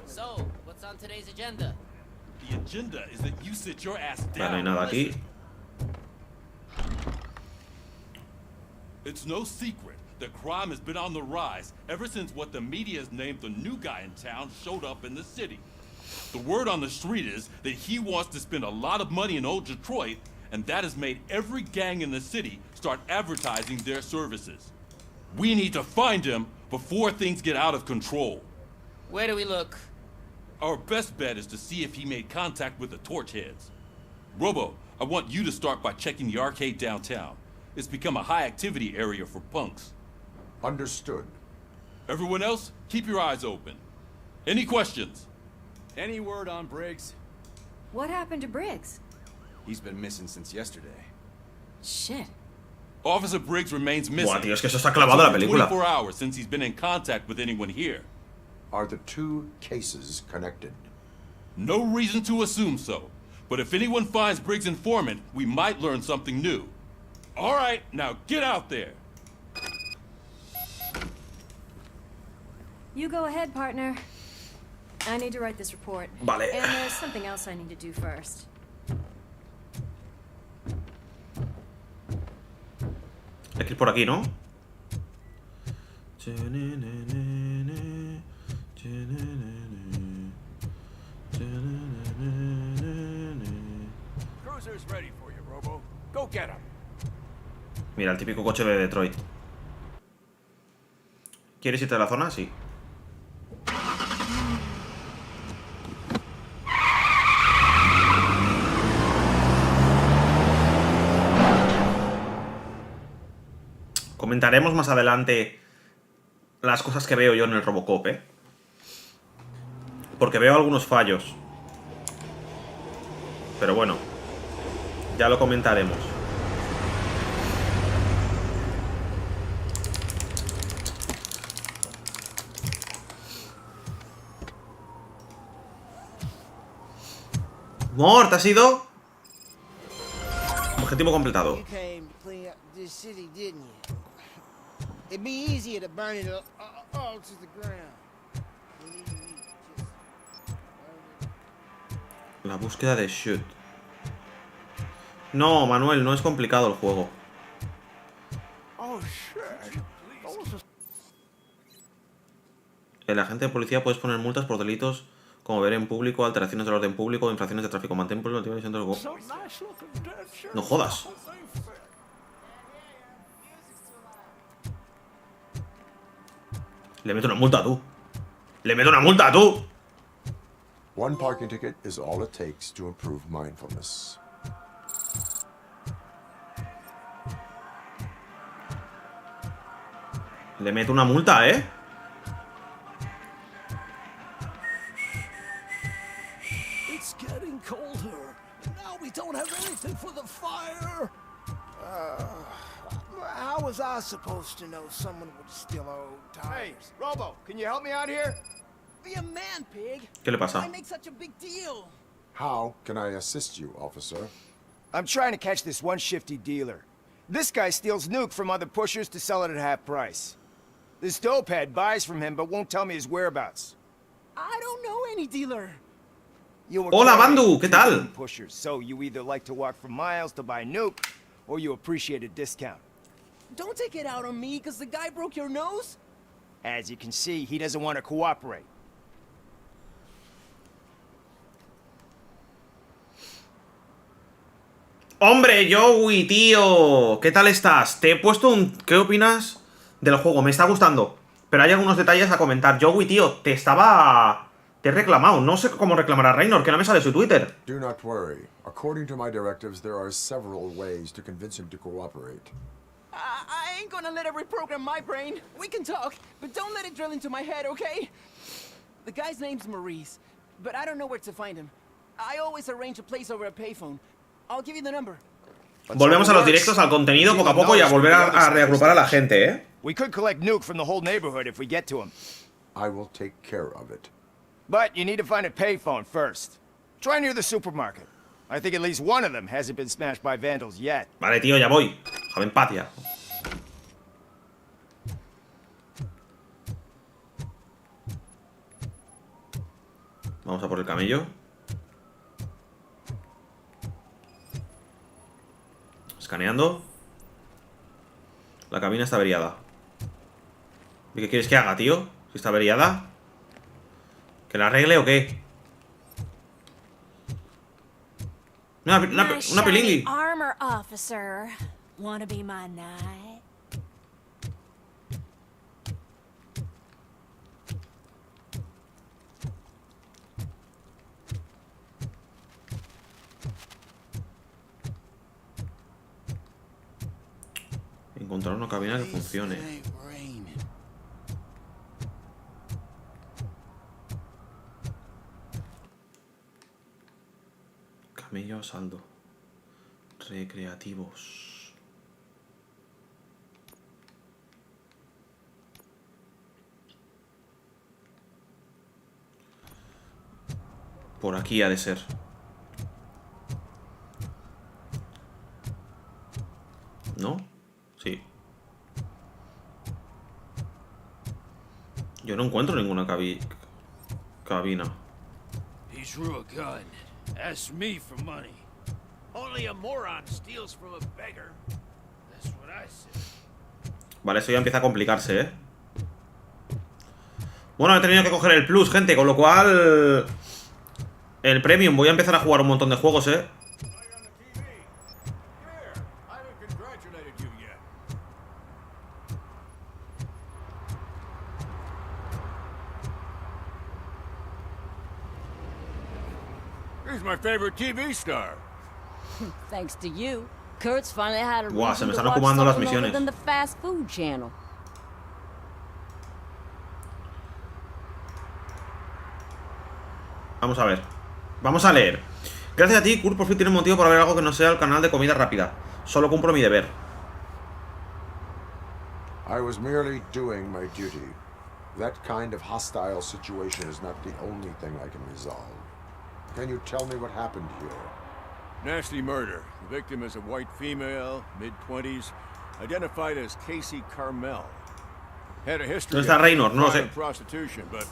So, what's on today's agenda? The agenda is that you sit your ass down. Vale, no hay nada aquí. It's no secret that crime has been on the rise ever since what the media has named the new guy in town showed up in the city. The word on the street is that he wants to spend a lot of money in old Detroit, and that has made every gang in the city start advertising their services. We need to find him before things get out of control. Where do we look? Our best bet is to see if he made contact with the Torchheads. Robo, I want you to start by checking the arcade downtown. It's become a high-activity area for punks. Understood. Everyone else, keep your eyes open. Any questions? Any word on Briggs? What happened to Briggs? He's been missing since yesterday. Shit. Officer Briggs remains missing. Buah, tío, es que eso está clavado a la película. 24 hours since he's been in contact with anyone here. Are the 2 cases connected? No reason to assume so. But if anyone finds Briggs' informant, we might learn something new. All right, now get out there. You go ahead, partner. I need to write this report. Vale. And there's something else I need to do first. Hay que ir por aquí, ¿no? Cruiser's ready for you, Robo. Go get him. Mira, el típico coche de Detroit. ¿Quieres irte a la zona? Sí. Comentaremos más adelante las cosas que veo yo en el Robocop, ¿eh? Porque veo algunos fallos. Pero bueno, ya lo comentaremos. Mort, ¿has ido? Objetivo completado. You came to clean up this city, didn't you? It'd be easier to burn it all to the ground. La búsqueda de Shoot. No, Manuel, no es complicado el juego. Oh, shit. El agente de policía puede poner multas por delitos como beber en público, alteraciones del orden público, infracciones de tráfico. Mantén por el del juego. No jodas. Le meto una multa a tú. Le meto una multa a tú. One parking ticket is all it takes to improve mindfulness. Le meto una multa, ¿eh? It's getting colder. Now we don't have anything for the fire. How was I supposed to know someone would steal our old tires? Hey, Robo, can you help me out here? Be a man, pig. ¿Qué le pasa? Why make such a big deal? How can I assist you, officer? I'm trying to catch this one shifty dealer. This guy steals Nuke from other pushers to sell it at half price. This dopehead buys from him but won't tell me his whereabouts. I don't know any dealer. Hola, Bandu, ¿qué tal? Pushers, so you either like to walk for miles to buy Nuke, or you appreciate a discount. Don't take it out on me, because the guy broke your nose? As you can see, he doesn't want to cooperate. Hombre, Joey, tío, ¿qué tal estás? Te he puesto un... ¿Qué opinas del juego? Me está gustando, pero hay algunos detalles a comentar. Joey, tío, te he reclamado. No sé cómo reclamar a Raynor, que no me sale su Twitter. Do not worry. According to my directives, there are several ways to convince him to cooperate. I ain't gonna let it reprogram my brain. We can talk, but don't let it drill into my head, okay? The guy's name's Maurice, but I don't know where to find him. I always arrange a place over a payphone. I'll give you the number. Volvemos a los directos, al contenido, poco a poco, y a volver a reagrupar a la gente, ¿eh? We could collect Nuke from the whole neighborhood if we get to him. I will take care of it. But you need to find a payphone first. Try near the supermarket. I think at least one of them hasn't been smashed by vandals yet. Vale, tío, ya voy. Déjame en paz ya. Vamos a por el camello. Escaneando. La cabina está averiada. ¿Y qué quieres que haga, tío? Si está averiada. ¿Que la arregle o qué? Una pilingui. Armor officer. Wanna be my knight? Encontrar una cabina que funcione. Camello a saldo. Recreativos. Por aquí ha de ser. ¿No? Sí. Yo no encuentro ninguna cabina. He drew a gun. Asked me for money. Only a moron steals from a beggar. That's what I said. Vale, eso ya empieza a complicarse, ¿eh? Bueno, he tenido que coger el plus, gente, con lo cual... El premium, voy a empezar a jugar un montón de juegos, ¿eh? He's my favorite TV star. Thanks to you, Kurt's finally had a Guau, se me reason están to watch acumulando las something other misiones. than the fast food channel. Vamos a ver. Vamos a leer. Gracias a ti, Kurt, por fin tienes motivo para ver algo que no sea el canal de comida rápida. Solo cumplo mi deber. I was merely doing my duty. That kind of hostile situation is not the only thing I can resolve. Can you tell me what happened here? Nasty murder. The victim is a white female, mid-20s, identified as Casey Carmel. Had a history ¿Dónde está Raynor? No lo sé. of prostitution, but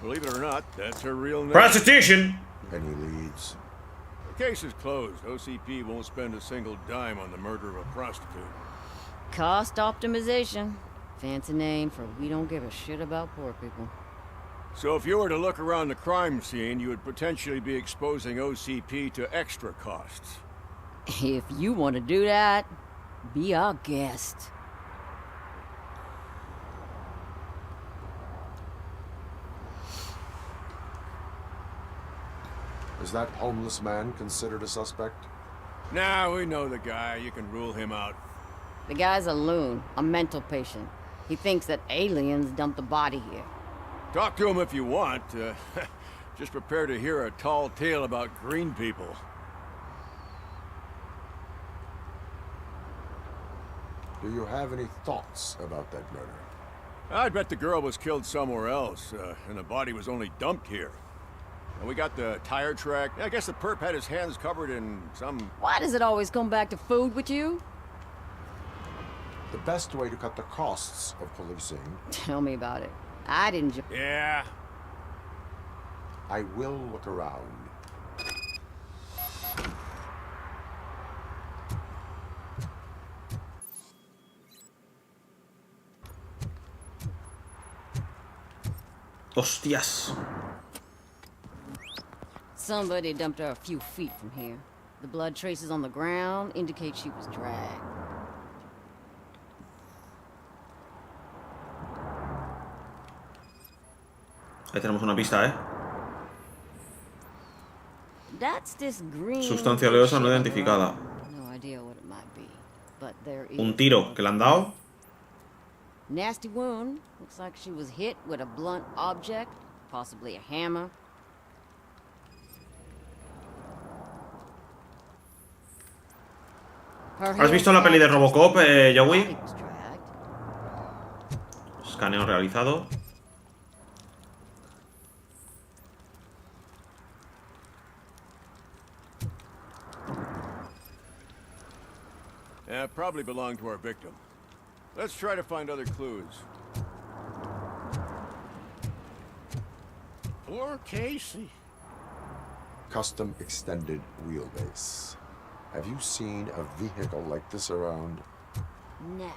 believe it or not, that's her real name. Prostitution! Any leads? The case is closed. OCP won't spend a single dime on the murder of a prostitute. Cost optimization. Fancy name for we don't give a shit about poor people. So if you were to look around the crime scene, you would potentially be exposing OCP to extra costs. If you want to do that, be our guest. Is that homeless man considered a suspect? Nah, we know the guy. You can rule him out. The guy's a loon, a mental patient. He thinks that aliens dumped the body here. Talk to him if you want. Just prepare to hear a tall tale about green people. Do you have any thoughts about that murder? I'd bet the girl was killed somewhere else, and the body was only dumped here. And we got the tire track. I guess the perp had his hands covered in some... Why does it always come back to food with you? The best way to cut the costs of policing. Tell me about it. I didn't. Yeah. I will look around. Hostias. Somebody dumped her a few feet from here. The blood traces on the ground indicate she was dragged. Ahí tenemos una pista, That's this green Sustancia oleosa no identificada. No idea what it might be, but there is. Un tiro que le han dado. Nasty wound. Looks like she was hit with a blunt object, possibly a hammer. ¿Has visto la peli de Robocop, Joey? Escaneo realizado. Yeah, probably belonged to our victim. Let's try to find other clues. Poor Casey. Custom extended wheelbase. Have you seen a vehicle like this around? Nah.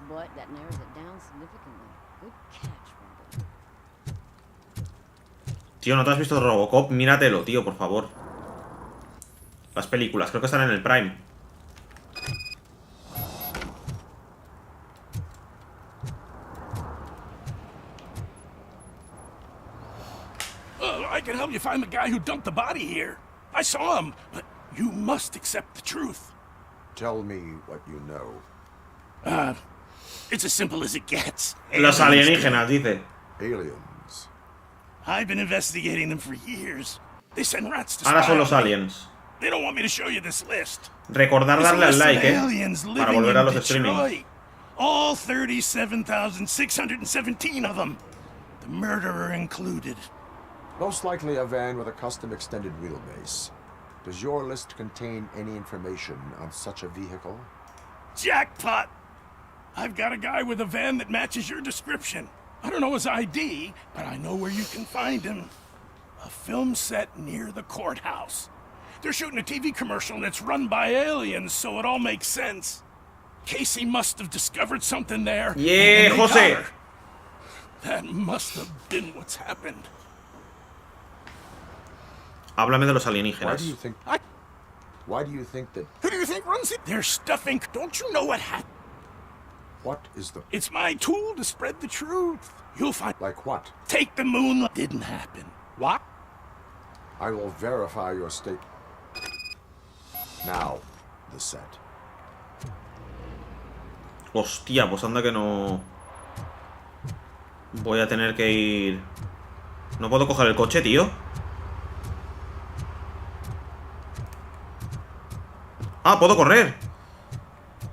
But that narrows it down significantly. Good catch, Robert. Tío, ¿no te has visto Robocop? Míratelo, tío, por favor. Las películas, creo que están en el Prime. I can help you find the guy who dumped the body here. I saw him, but you must accept the truth. Tell me what you know. It's as simple as it gets. Los alienígenas, dice. Aliens. I've been investigating them for years. They send rats to Ahora spy son los on me. aliens. They don't want me to show you this list. Recordar It's a darle al list of like, aliens para living volver a in los streamings. Detroit. All 37,617 of them. The murderer included. Most likely a van with a custom extended wheelbase. Does your list contain any information on such a vehicle? Jackpot! I've got a guy with a van that matches your description. I don't know his ID, but I know where you can find him. A film set near the courthouse. They're shooting a TV commercial and it's run by aliens, so it all makes sense. Casey must have discovered something there. Yeah, and they Jose. got her. That must have been what's happened. Háblame de los Why alienígenas. do you think? Why do you think that? Who do you think runs it? They're stuffing. Don't you know what happened? What is the? It's my tool to spread the truth. You'll find. Like what? Take the moonlight. Didn't happen. What? I will verify your state. Now, the set. Hostia, pues anda que no. Voy a tener que ir. No puedo coger el coche, tío. Ah, puedo correr.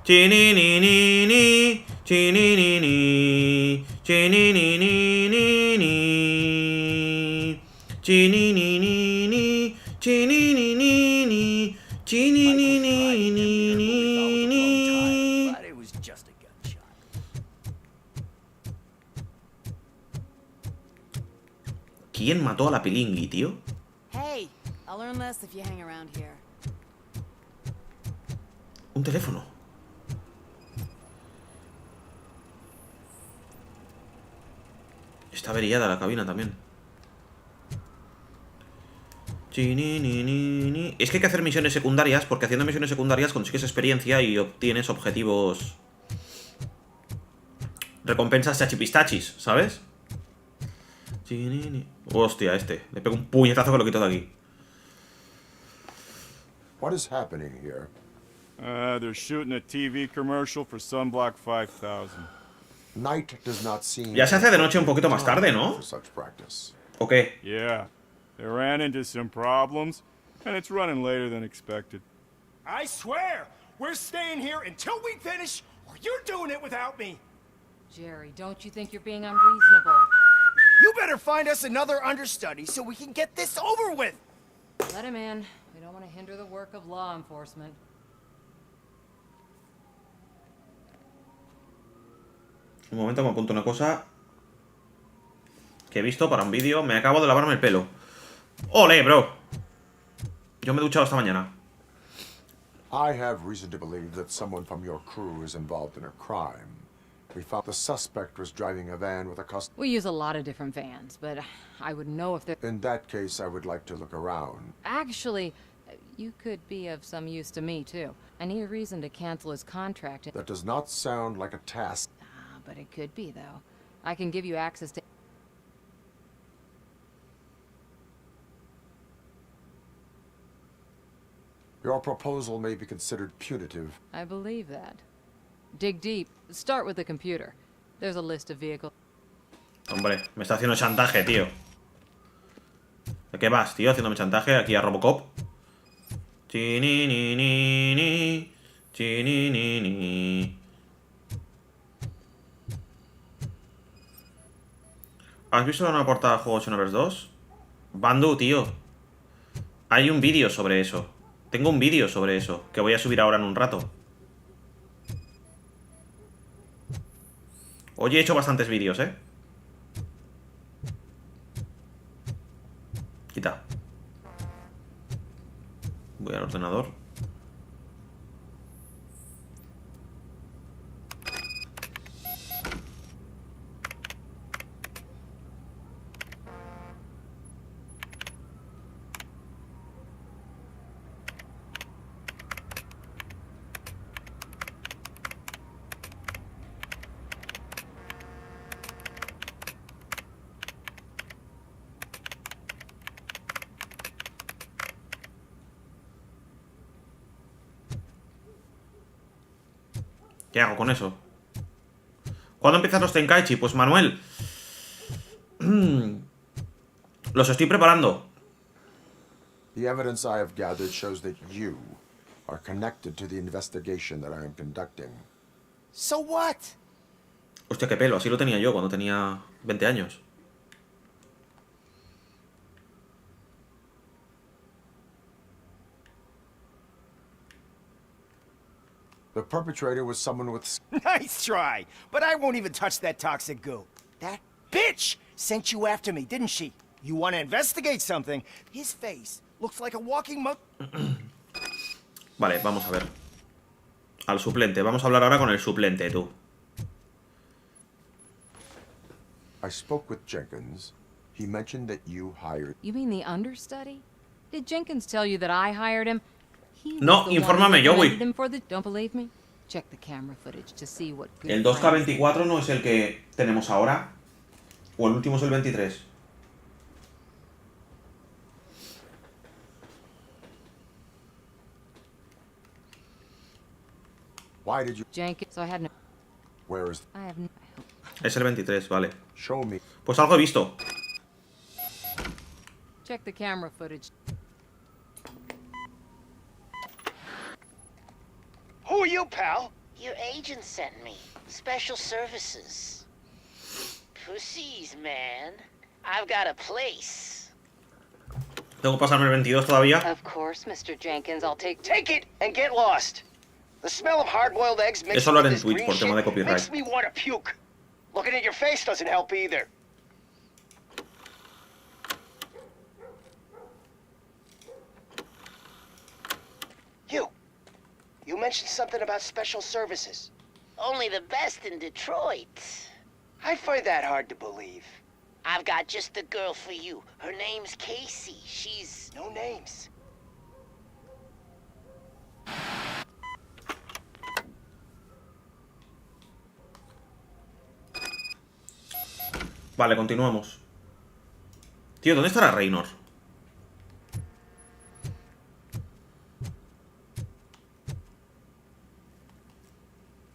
Chininini, chininini, chininini, chininini, chininini, chininini. But it was just a gunshot. ¿Quién mató a la Pilingui, tío? Hey, I'll learn less if you hang around here. Un teléfono. Está averiada la cabina también. Chininini. Es que hay que hacer misiones secundarias, porque haciendo misiones secundarias consigues experiencia y obtienes objetivos. Recompensas chachipistachis, ¿sabes? Chinini. Hostia, este. Le pego un puñetazo que lo quito de aquí. What is happening here? They're shooting a TV commercial for Sunblock 5000. Night does not seem. Ya se hace de noche un poquito más tarde, ¿no? For such practice. ¿O qué? Yeah, they ran into some problems, and it's running later than expected. I swear, we're staying here until we finish, or you're doing it without me. Jerry, don't you think you're being unreasonable? You better find us another understudy so we can get this over with. Let him in. We don't want to hinder the work of law enforcement. Un momento, me apunto una cosa que he visto para un vídeo. Me acabo de lavarme el pelo. ¡Ole, bro! Yo me he duchado esta mañana. I have reason to believe that someone from your crew is involved in a crime. We found the suspect was driving a van with a custom. We use a lot of different vans, but I would know if they're... In that case, I would like to look around. Actually, you could be of some use to me, too. I need a reason to cancel his contract. That does not sound like a task. But it could be, though. I can give you access to... Your proposal may be considered punitive. I believe that. Dig deep. Start with the computer. There's a list of vehicles. Hombre, me está haciendo chantaje, tío. ¿De qué vas, tío? Haciéndome chantaje aquí a Robocop. Chininini, chininini. ¿Has visto la nueva portada de Juegos Universo 2? Bandu, tío. Hay un vídeo sobre eso. Tengo un vídeo sobre eso que voy a subir ahora en un rato. Hoy he hecho bastantes vídeos, ¿eh? Quita. Voy al ordenador. ¿Qué hago con eso? ¿Cuándo empiezan los Tenkaichi? Pues Manuel, los estoy preparando. The evidence I have gathered shows that you are connected to the investigation that I am conducting. So what? Hostia, qué pelo, así lo tenía yo cuando tenía 20 años. The perpetrator was someone with... Nice try, but I won't even touch that toxic goo. That bitch sent you after me, didn't she? You want to investigate something? His face looks like a walking Vale, vamos a ver. Al suplente. Vamos a hablar ahora con el suplente, tú. I spoke with Jenkins. He mentioned that you hired... You mean the understudy? Did Jenkins tell you that I hired him? No, infórmame yo, güey. Don't believe me? Check the camera footage to see what ¿El 2K24 no es el que tenemos ahora? ¿O el último es el 23? Why did you... Jenkins, I had no... Where is... I have no... Es el 23, vale. Show me. Pues algo he visto. Check the camera footage. Who are you, pal? Your agent sent me. Special services. Pussies, man. I've got a place. Tengo que pasarme el 22 todavía. Of course, Mr. Jenkins, I'll take it and get lost. The smell of hard-boiled eggs mixed Eso lo haré with en this Twitch green por tema de shit copyright. makes me want to puke. Looking at your face doesn't help either. You mentioned something about special services. Only the best in Detroit. I find that hard to believe. I've got just the girl for you. Her name's Casey. She's... No names. Vale, continuamos. Tío, ¿dónde estará Raynor?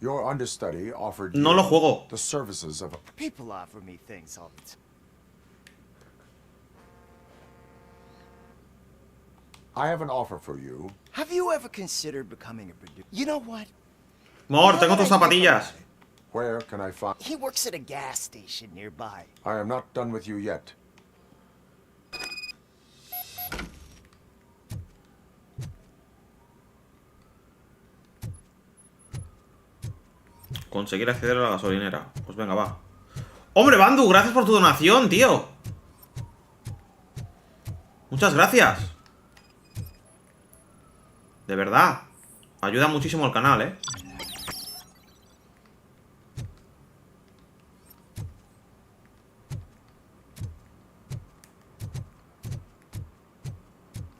Your understudy offered No lo juego. the services of... People offer me things all the time. I have an offer for you. Have you ever considered becoming a producer? You know what? Mor, tengo tus zapatillas. Where can I find... He works at a gas station nearby. I am not done with you yet. Conseguir acceder a la gasolinera. Pues venga, va. ¡Hombre, Bandu! Gracias por tu donación, tío. Muchas gracias. De verdad. Ayuda muchísimo al canal, ¿eh?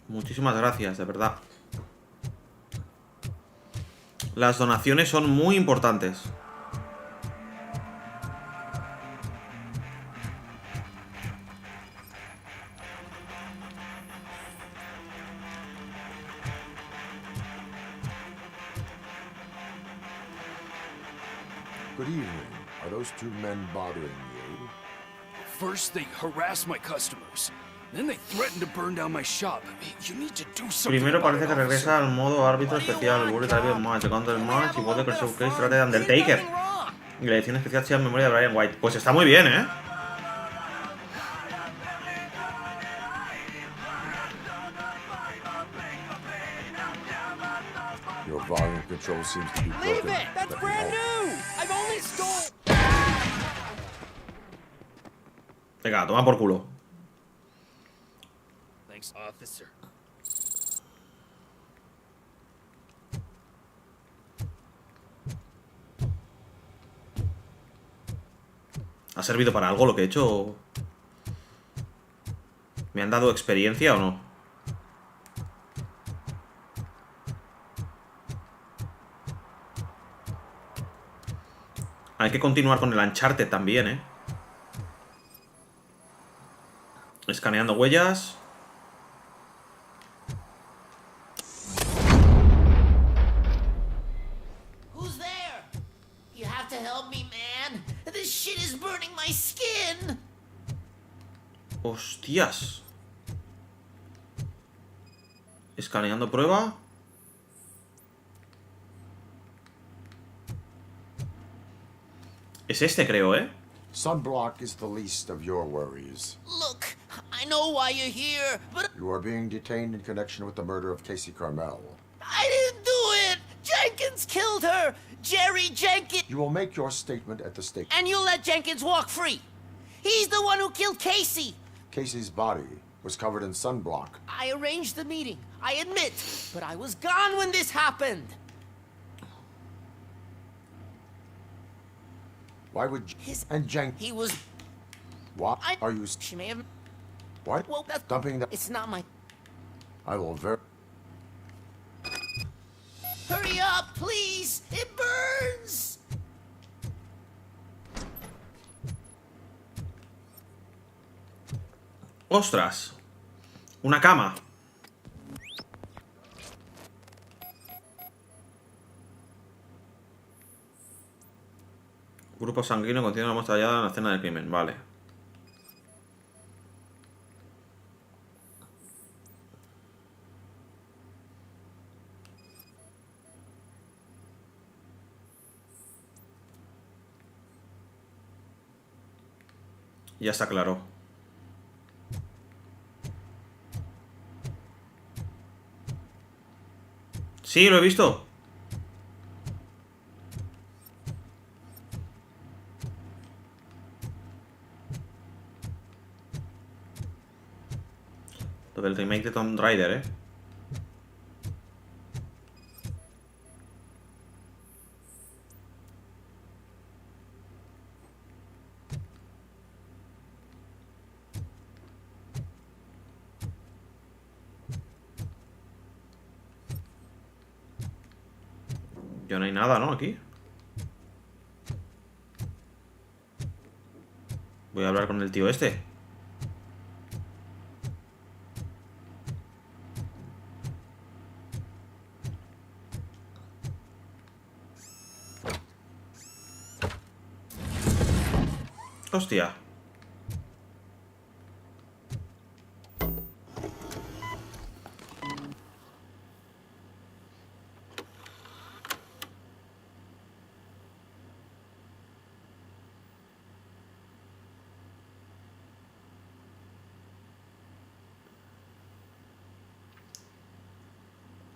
Muchísimas gracias, de verdad. Las donaciones son muy importantes. Good evening. Are those two men bothering you? First, they harass my customers. Then they threaten to burn down my shop. You need to do something. Primero about parece it, que regresa al modo árbitro especial. Vuelve a el match. Llegando el match y vuelve con el showcase. Trate de Undertaker. Y la edición especial sea en memoria de Brian White. Pues está muy bien, ¿eh? Your volume control seems to be broken. Leave it! That's brand new! I've only stole... Venga, toma por culo. Thanks, officer. ¿Ha servido para algo lo que he hecho? ¿Me han dado experiencia o no? Hay que continuar con el Uncharted también, ¿eh? Escaneando huellas. Who's there? You have to help me, man. This shit is burning my skin. Hostias. Escaneando prueba. Es este, creo, ¿eh? Sunblock is the least of your worries. Look, I know why you're here, but You are being detained in connection with the murder of Casey Carmel. I didn't do it. Jenkins killed her. Jerry Jenkins. You will make your statement at the stake. And you let Jenkins walk free. He's the one who killed Casey. Casey's body was covered in sunblock. I arranged the meeting, I admit, but I was gone when this happened. Why would and Jenkins? He was. What are you? She may have. What? Well, that's Dumping the. It's not my. I will Hurry up, please! It burns! ¡Ostras! Una cama. Grupo sanguíneo contiene una muestra hallada en la escena del crimen. Vale. Ya está claro. Sí, lo he visto. Lo del remake de Tomb Raider, ¿eh? Ya no hay nada, ¿no? Aquí. Voy a hablar con el tío este. Hostia.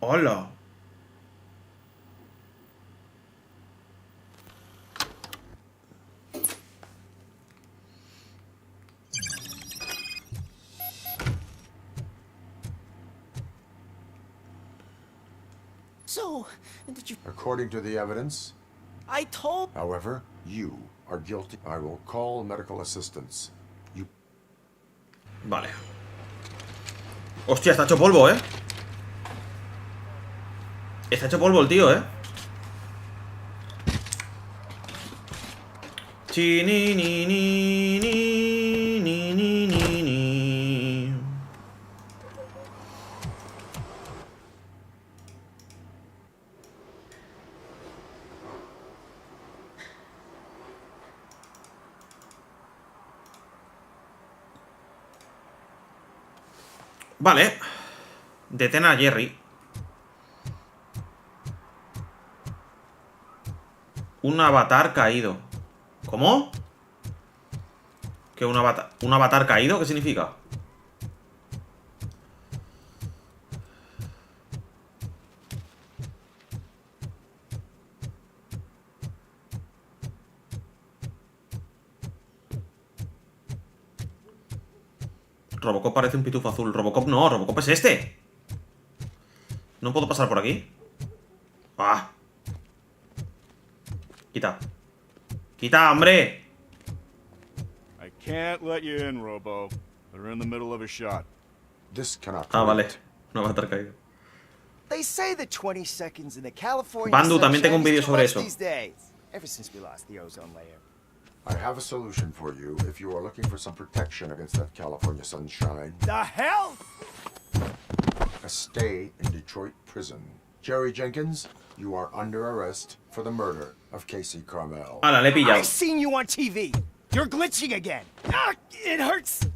Hola. So, did you... According to the evidence, I told... However, you are guilty. I will call medical assistance. You... Vale. Hostia, está hecho polvo, ¿eh? Está hecho polvo el tío, ¿eh? Chi, ni, ni, ni, ni, ni, ni, ni, ni. Vale. Detén a Jerry. Un avatar caído. ¿Cómo? ¿Qué un avatar caído? ¿Qué significa? Robocop parece un pitufo azul. Robocop no, Robocop es este. ¿No puedo pasar por aquí? ¡Ah! Quita. ¡Quita, hombre! I can't let you in, Robo. They're in the middle of a shot. This cannot Ah, vale. Un avatar caído. They say the 20 seconds in the California Bandu, también tengo un vídeo sobre eso. these days, ever since we lost the ozone layer. I have a solution for you if you are looking for some protection against that California sunshine. The hell? A stay in Detroit prison. Jerry Jenkins, you are under arrest for the murder of Casey Carmel. Ala, le he pillado. I've seen you on TV. You're glitching again. Ah, it hurts.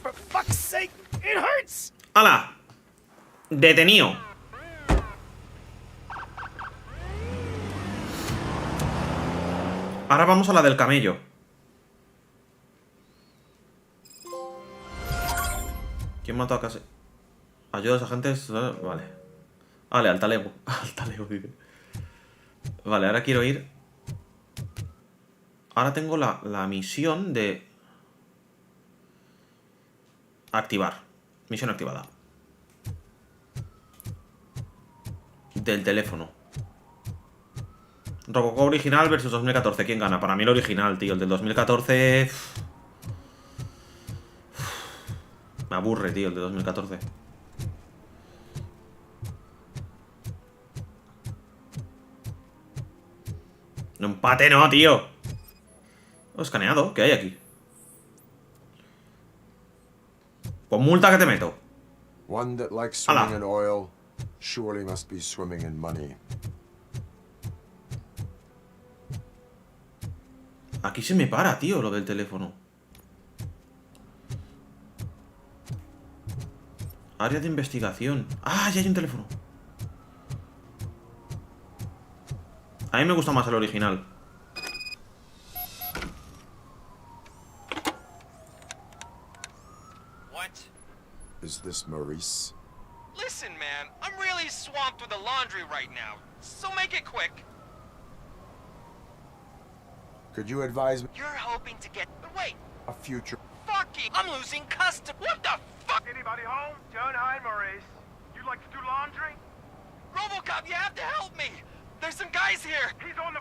For fuck's sake, it hurts. Ala. Detenido. Ahora vamos a la del camello. ¿Quién mató a Casey? Ayuda a los agentes. Vale. Vale, al talego. Al talego, dice. Vale, ahora quiero ir. Ahora tengo la misión de activar. Misión activada. Del teléfono. Robocop original versus 2014. ¿Quién gana? Para mí el original, tío. El del 2014... Me aburre, tío, el de 2014. No empate, no, tío. Oh, escaneado. ¿Qué hay aquí? Con multa que te meto. One that likes swimming in oil surely must be swimming in money. Aquí se me para, tío, lo del teléfono. Área de investigación. ¡Ah, ya hay un teléfono! A mí me gusta más el original. What? Is this Maurice? Listen, man, I'm really swamped with the laundry right now, so make it quick. Could you advise me? You're hoping to get... But wait! A future... Fucking... I'm losing custom... What the fuck? Anybody home? John, hi, Maurice. You like to do laundry? Robocop, you have to help me! There's some guys here! He's on the...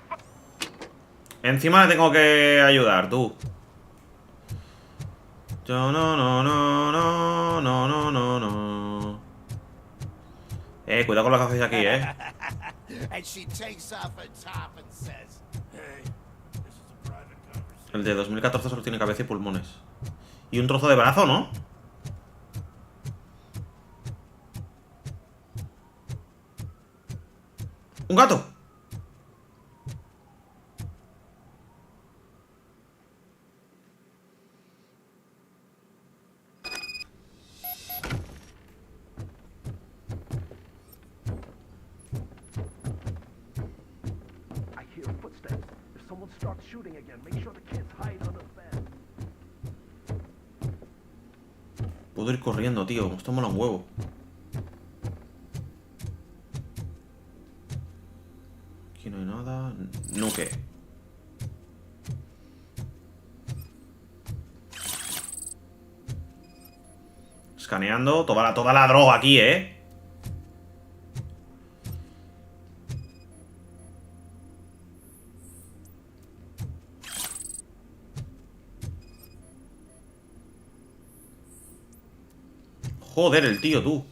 Encima le tengo que ayudar, tú. Yo no, no, no, no, no, no, no, no. Cuidado con las gafas aquí, And she takes off her top and says, Hey, this is a private conversation. El de 2014 solo tiene cabeza y pulmones. Y un trozo de brazo, ¿no? ¡Un gato! I hear footsteps. If someone starts shooting again, make sure the kids hide under the bed. Puedo ir corriendo, tío. Esto mola un huevo. Aquí no hay nada. Nuke. Escaneando. Toda la droga aquí, Joder, el tío, tú.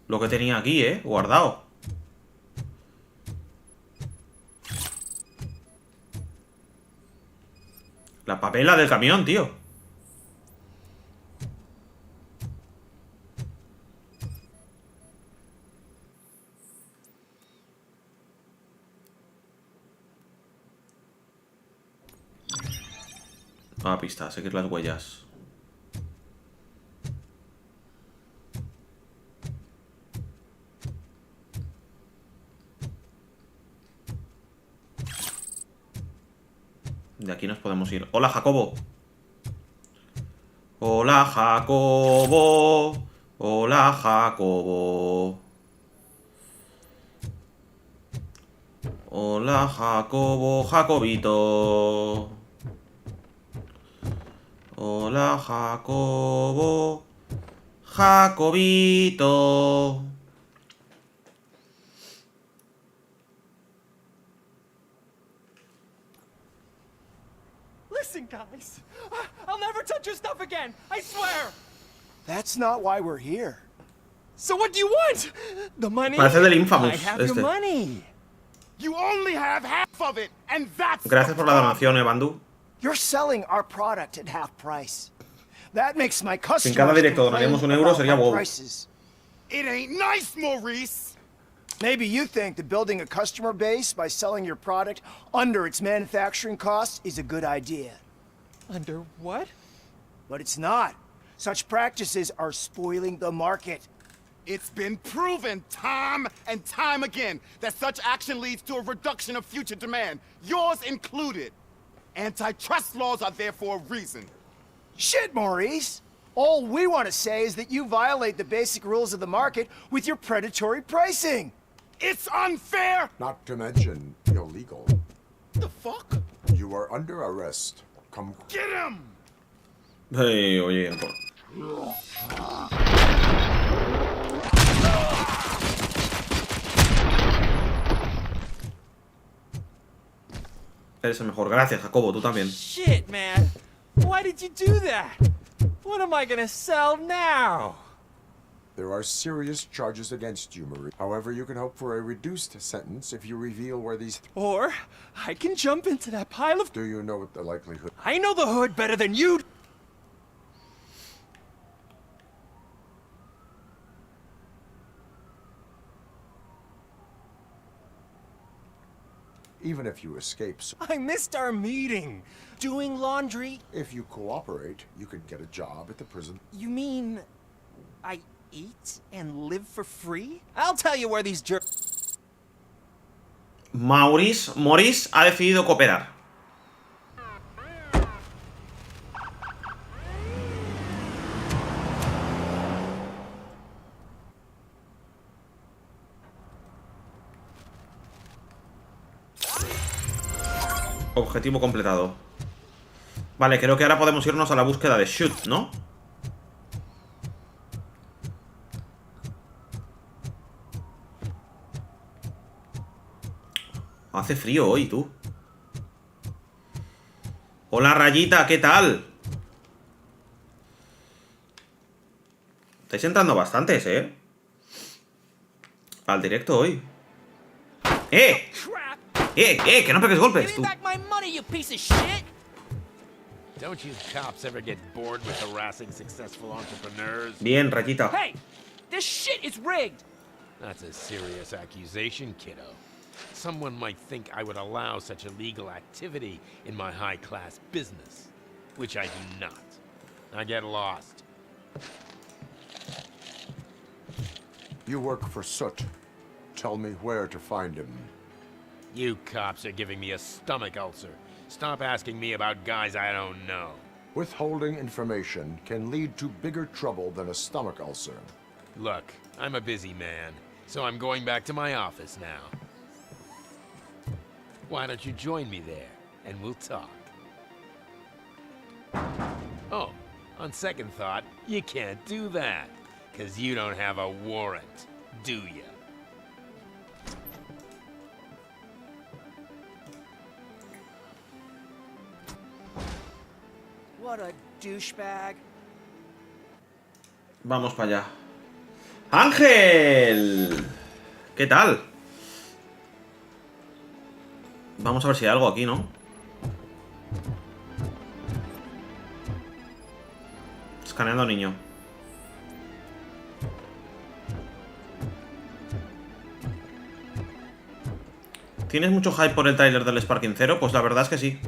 Lo que tenía aquí, guardado. La papela del camión, tío. Nueva pista, seguir las huellas. De aquí nos podemos ir. Hola, Jacobo. Hola, Jacobo. Hola, Jacobo. Hola, Jacobo, Jacobito. Hola, Jacobo, Jacobito. Listen, guys. I'll never touch your stuff again. I swear. That's not why we're here. So what do you want? The money? Parece del Infamous, I have your money. You only have half of it, and that's Gracias por la donación, Bandu. You're selling our product at half price. That makes my customers Si en cada directo donaríamos €1 sería wow. prices. It ain't nice, Maurice. Maybe you think that building a customer base by selling your product under its manufacturing costs is a good idea. Under what? But it's not. Such practices are spoiling the market. It's been proven time and time again that such action leads to a reduction of future demand, yours included. Antitrust laws are there for a reason. Shit, Maurice! All we want to say is that you violate the basic rules of the market with your predatory pricing. It's unfair! Not to mention illegal. The fuck? You are under arrest. Come. Get him! Hey, oye. Eres el mejor. Gracias, Jacobo. Tú también. Shit, man. Why did you do that? What am I gonna sell now? There are serious charges against you, Marie. However, you can hope for a reduced sentence if you reveal where these... Or I can jump into that pile of... Do you know what the likelihood... I know the hood better than you... Even if you escape... I missed our meeting. Doing laundry... If you cooperate, you can get a job at the prison. You mean... I eat and live for free? I'll tell you where these jerks... Maurice ha decidido cooperar. Objetivo completado. Vale, creo que ahora podemos irnos a la búsqueda de Shoot, ¿no? Hace frío hoy, tú. Hola, Rayita, ¿qué tal? Estáis entrando bastantes, al directo hoy. Que no pegues golpes, tú. Don't you cops ever get bored with harassing successful entrepreneurs? Bien, Rayita. Hey, this shit is rigged. That's a serious accusation, kiddo. Someone might think I would allow such illegal activity in my high-class business, which I do not. I get lost. You work for Soot. Tell me where to find him. You cops are giving me a stomach ulcer. Stop asking me about guys I don't know. Withholding information can lead to bigger trouble than a stomach ulcer. Look, I'm a busy man, so I'm going back to my office now. Why don't you join me there, and we'll talk. Oh, on second thought, you can't do that, 'cause you don't have a warrant, do you? What a douchebag. Vamos para allá. ¡Ángel! ¿Qué tal? Vamos a ver si hay algo aquí, ¿no? Escaneando niño. ¿Tienes mucho hype por el tráiler del Sparking 0? Pues la verdad es que sí.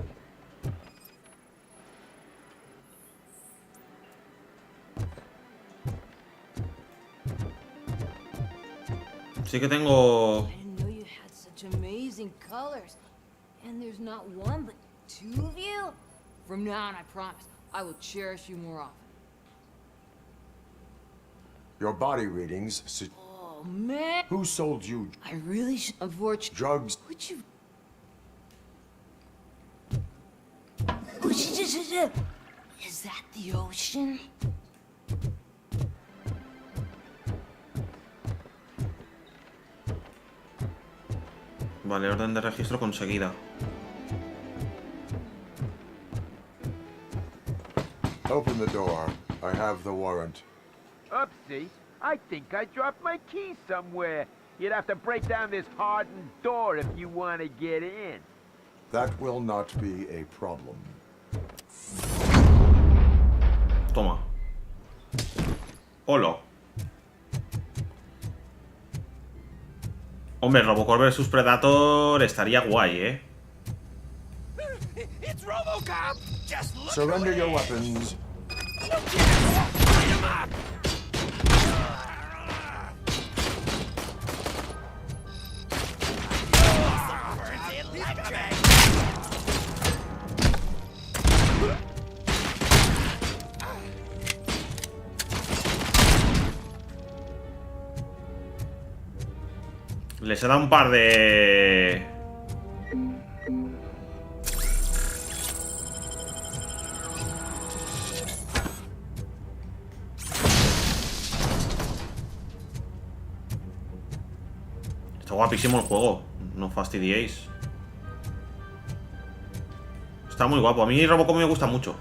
Sí que tengo... Amazing colors. And there's not one, but two of you? From now on, I promise, I will cherish you more often. Your body readings... Oh, man. Who sold you I really should avoid drugs? Would you... Is that the ocean? Vale, orden de registro conseguida. Open the door. I have the warrant. Oopsie. I think I dropped my keys somewhere. You'd have to break down this hardened door if you want to get in. That will not be a problem. Toma. Hola. Hombre, Robocop vs Predator estaría guay, ¿eh? It's Robocop! Just look Surrender away. your weapons. Light 'em up! Les he dado un par de... Está guapísimo el juego. No fastidiéis. Está muy guapo. A mí Robocop me gusta mucho.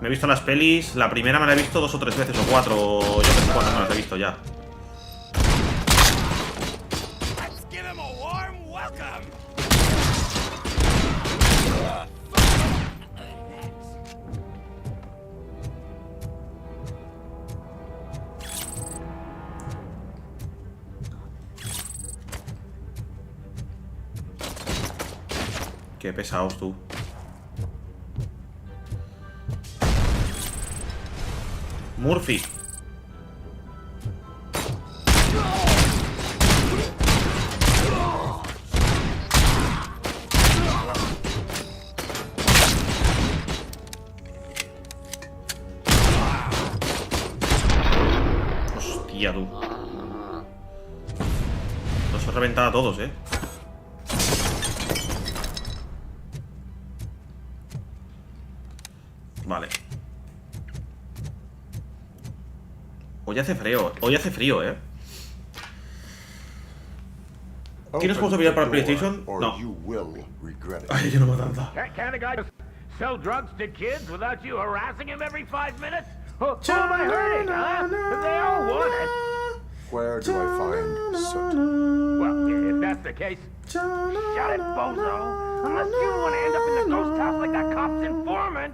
Me he visto las pelis. La primera me la he visto 2 o 3 veces o 4. Yo no sé cuántas me las he visto ya. Qué pesados tú. Murphy. Hostia, tú. Los he reventado a todos, ¿eh? Vale. Hoy hace frío, ¿eh? ¿Tienes juegos de vida para PlayStation? No. Ay, yo no me tanta. Can't a guy just sell drugs to kids without you harassing him every 5 minutes? Who am I hurting, huh? They all want it. Where do I find soot? Well, if that's the case, shut it, bozo. Unless you want to end up in the ghost house like that cop's informant.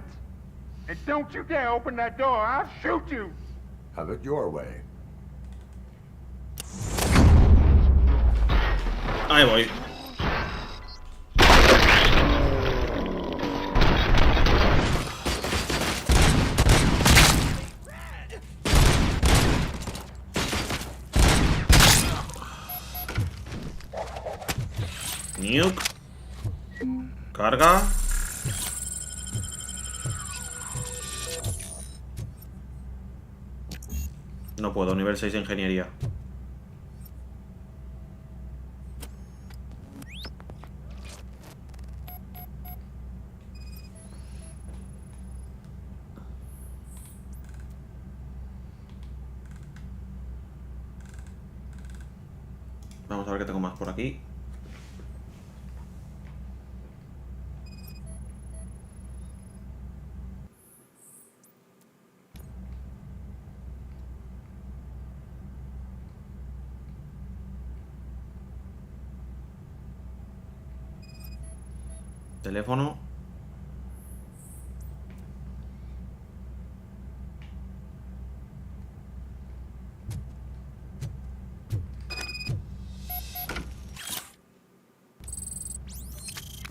And don't you dare open that door, I'll shoot you. Have it your way. Ahí voy. Nuke. Carga. No puedo, nivel 6 de ingeniería. Vamos a ver qué tengo más por aquí. Teléfono.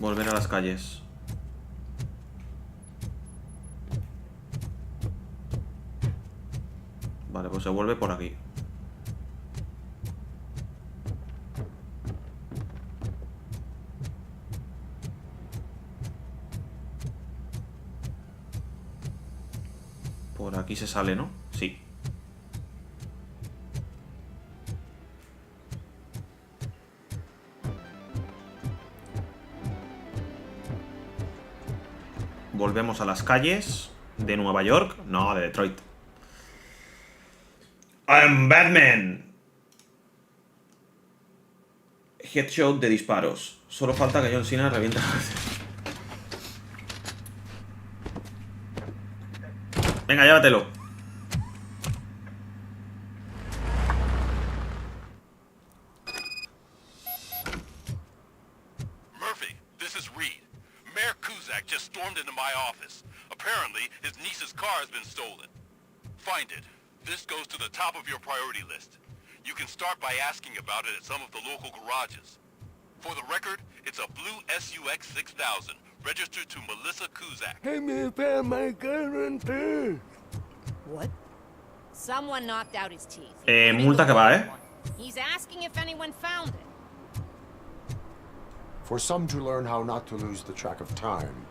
Volver a las calles. Vale, pues se vuelve por aquí. Por aquí se sale, ¿no? Sí. Volvemos a las calles de Nueva York. No, de Detroit. I'm Batman. Headshot de disparos. Solo falta que John Cena reviente. Venga, llévatelo. Murphy, this is Reed. Mayor Kuzak just stormed into my office. Apparently, his niece's car has been stolen. Find it. This goes to the top of your priority list. You can start by asking about it at some of the local garages. For the record, it's a blue SUX 6000, registered to Melissa Kuzak. Hey, me found my guarantee. What? Someone knocked out his teeth. Multa que va, He's asking if anyone found it. For some to learn how not to lose the track of time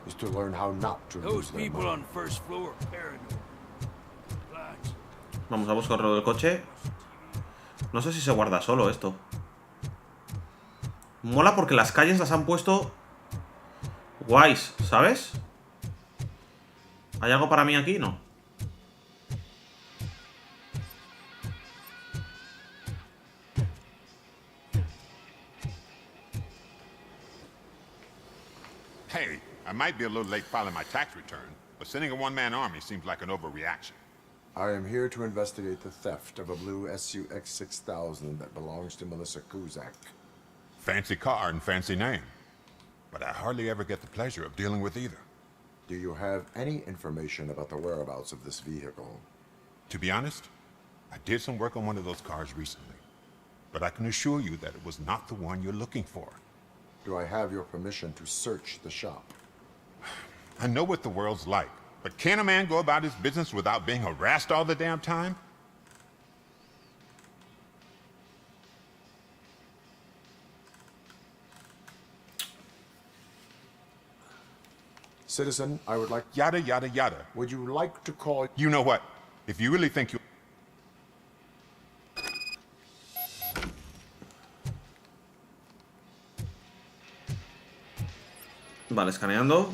is to learn how not to lose Those their people mind. on first floor are paranoid. Relax. Vamos a buscar lo del coche. No sé si se guarda solo esto. Mola porque las calles las han puesto guays, ¿sabes? ¿Hay algo para mí aquí? No. Hey, I might be a little late filing my tax return, but sending a one-man army seems like an overreaction. I am here to investigate the theft of a blue SUX 6000 that belongs to Melissa Kuzak. Fancy car and fancy name. But I hardly ever get the pleasure of dealing with either. Do you have any information about the whereabouts of this vehicle? To be honest, I did some work on one of those cars recently. But I can assure you that it was not the one you're looking for. Do I have your permission to search the shop? I know what the world's like, but can a man go about his business without being harassed all the damn time? Citizen, I would like... Yada, yada, yada. Would you like to call... You know what? If you really think you... Vale, escaneando.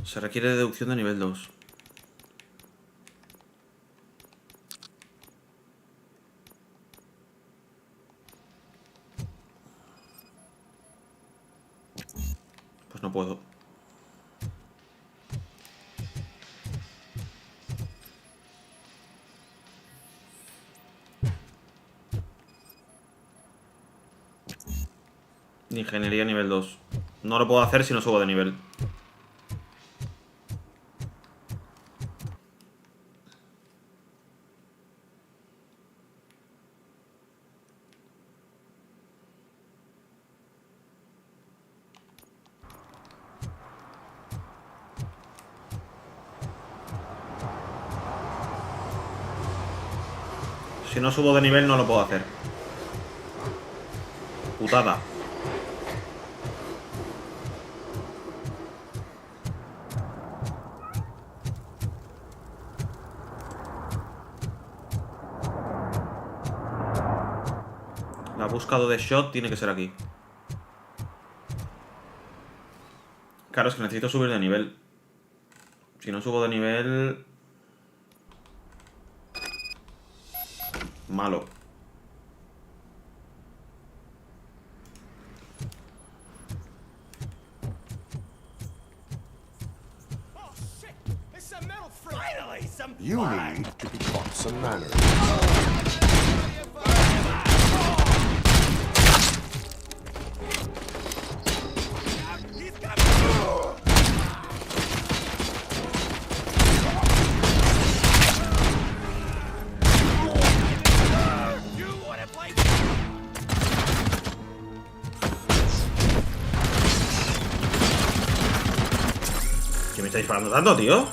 Se requiere deducción de nivel 2. Pues no puedo. Ingeniería nivel 2. No lo puedo hacer si no subo de nivel. Si no subo de nivel no lo puedo hacer. Putada. La buscado de shot tiene que ser aquí. Claro, es que necesito subir de nivel. Si no subo de nivel... Malo. You need to be taught some manners. ¿Qué me está disparando tanto, tío?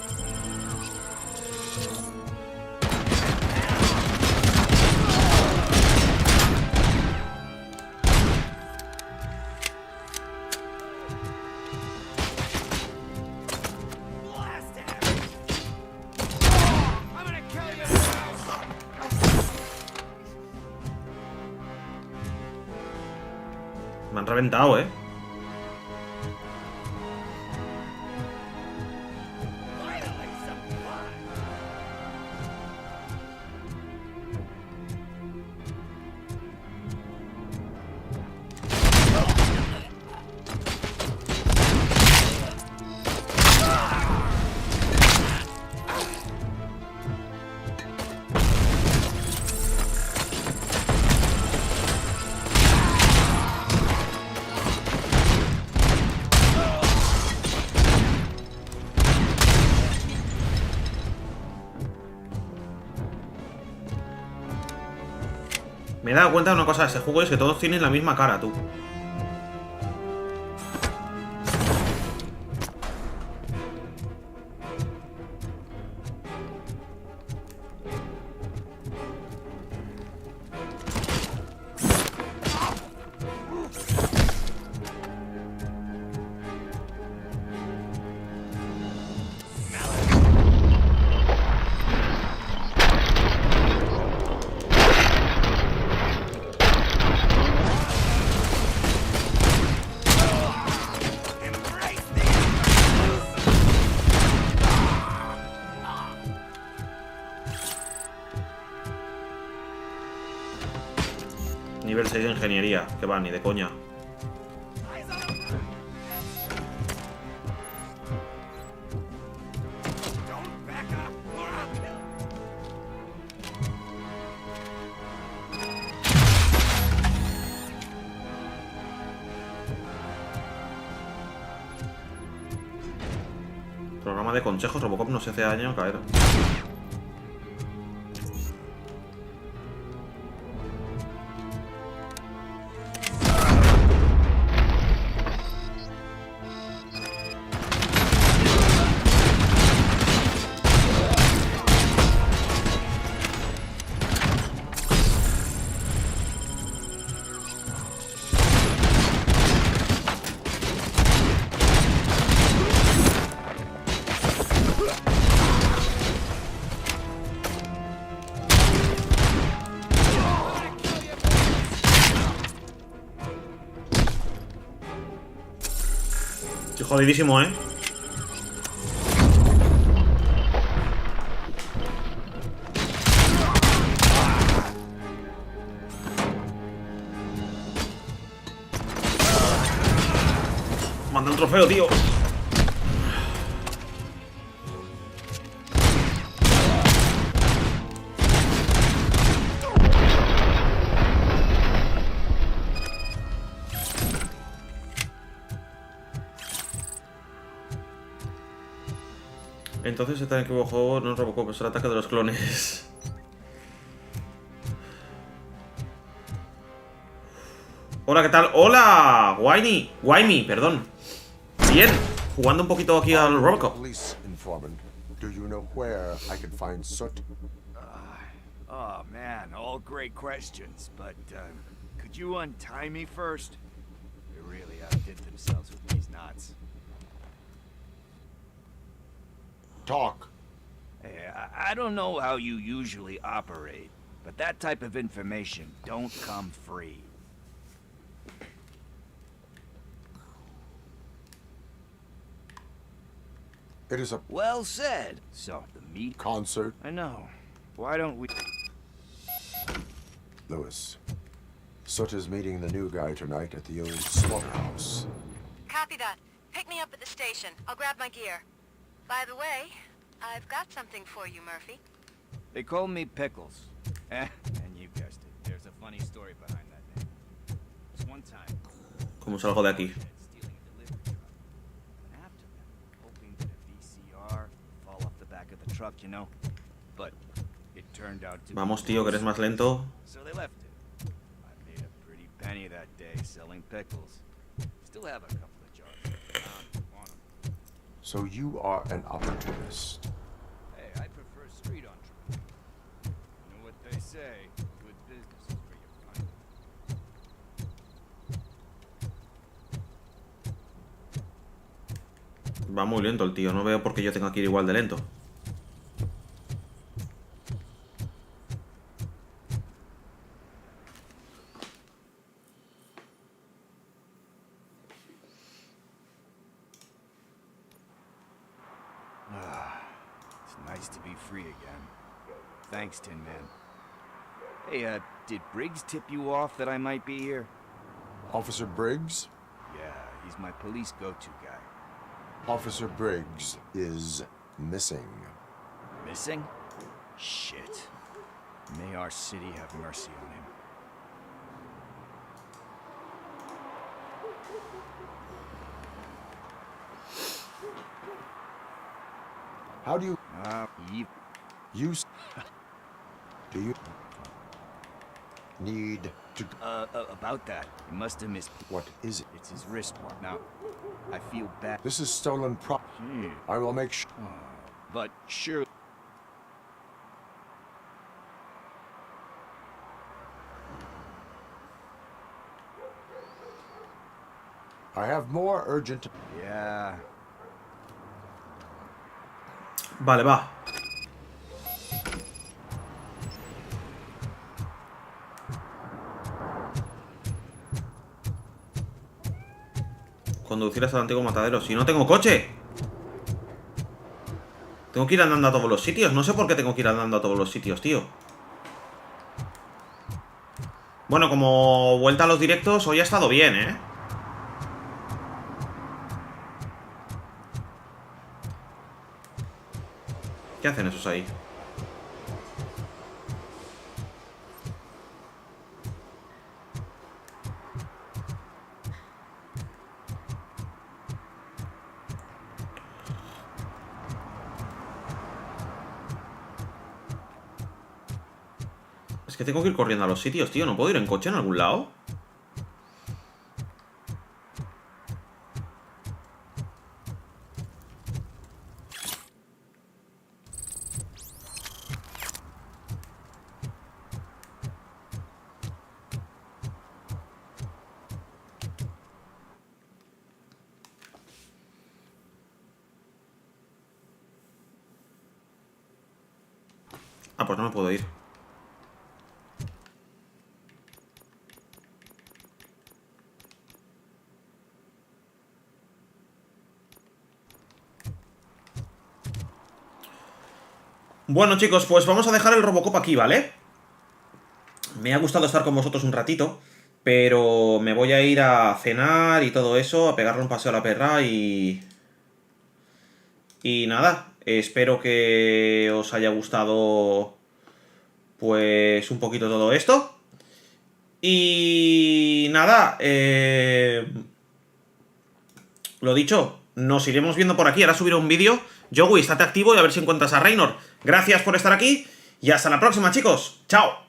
Me han reventado, ¿eh? Me he dado cuenta de una cosa de este juego, es que todos tienen la misma cara, tú. Nivel 6 de ingeniería, que va, ni de coña. Programa de consejos, Robocop no se hace daño a caer. Estoy jodidísimo, ¿eh? Manda un trofeo, tío. Entonces este antiguo juego no es Robocop, es el ataque de los clones. Hola, ¿qué tal? ¡Hola! Wimey, perdón. Bien, jugando un poquito aquí al Robocop. Do you know where I can find Soot? Oh man, all great questions, but could you untie me first? They really outdid themselves with these knots. Talk. Hey, I don't know how you usually operate, but that type of information don't come free. It is a... Well said. So, the meat... concert? I know. Why don't we... Lewis, Soot is meeting the new guy tonight at the old slaughterhouse. Copy that. Pick me up at the station. I'll grab my gear. By the way, I've got something for you, Murphy. They call me Pickles. And you guessed it. There's a funny story behind that name. This one time. ¿Cómo salgo de aquí? Hoping that a VCR fall off the back of the truck, you know. But it turned out to Vamos, tío, que eres más lento. So they left it. I made a pretty penny that day selling pickles. Still have a couple of jars. So you are an opportunist. Hey, I prefer street entrepreneurs. You know what they say, good business is where you find it. Va muy lento el tío, no veo por qué yo tengo que ir igual de lento. It's nice to be free again. Thanks, Tin Man. Hey, did Briggs tip you off that I might be here? Officer Briggs? Yeah, he's my police go-to guy. Officer Briggs is missing. Missing? Shit. May our city have mercy on him. How do you... Do you... need to... About that. He must have missed... What is it? It's his wristwatch. Now, I feel bad. This is stolen property. I will make sure... But sure... I have more urgent... Yeah... Vale, va. Conducir hasta el antiguo matadero. Si no tengo coche. Tengo que ir andando a todos los sitios. No sé por qué tengo que ir andando a todos los sitios, tío. Bueno, como vuelta a los directos, hoy ha estado bien, ¿eh? ¿Qué hacen esos ahí? Es que tengo que ir corriendo a los sitios, tío. ¿No puedo ir en coche en algún lado? Ah, pues no me puedo ir. Bueno, chicos, pues vamos a dejar el Robocop aquí, ¿vale? Me ha gustado estar con vosotros un ratito, pero me voy a ir a cenar y todo eso, a pegarle un paseo a la perra y nada, espero que os haya gustado pues un poquito todo esto. Y nada, lo dicho, nos iremos viendo por aquí. Ahora subiré un vídeo. Joey, estate activo y a ver si encuentras a Raynor. Gracias por estar aquí y hasta la próxima, chicos. ¡Chao!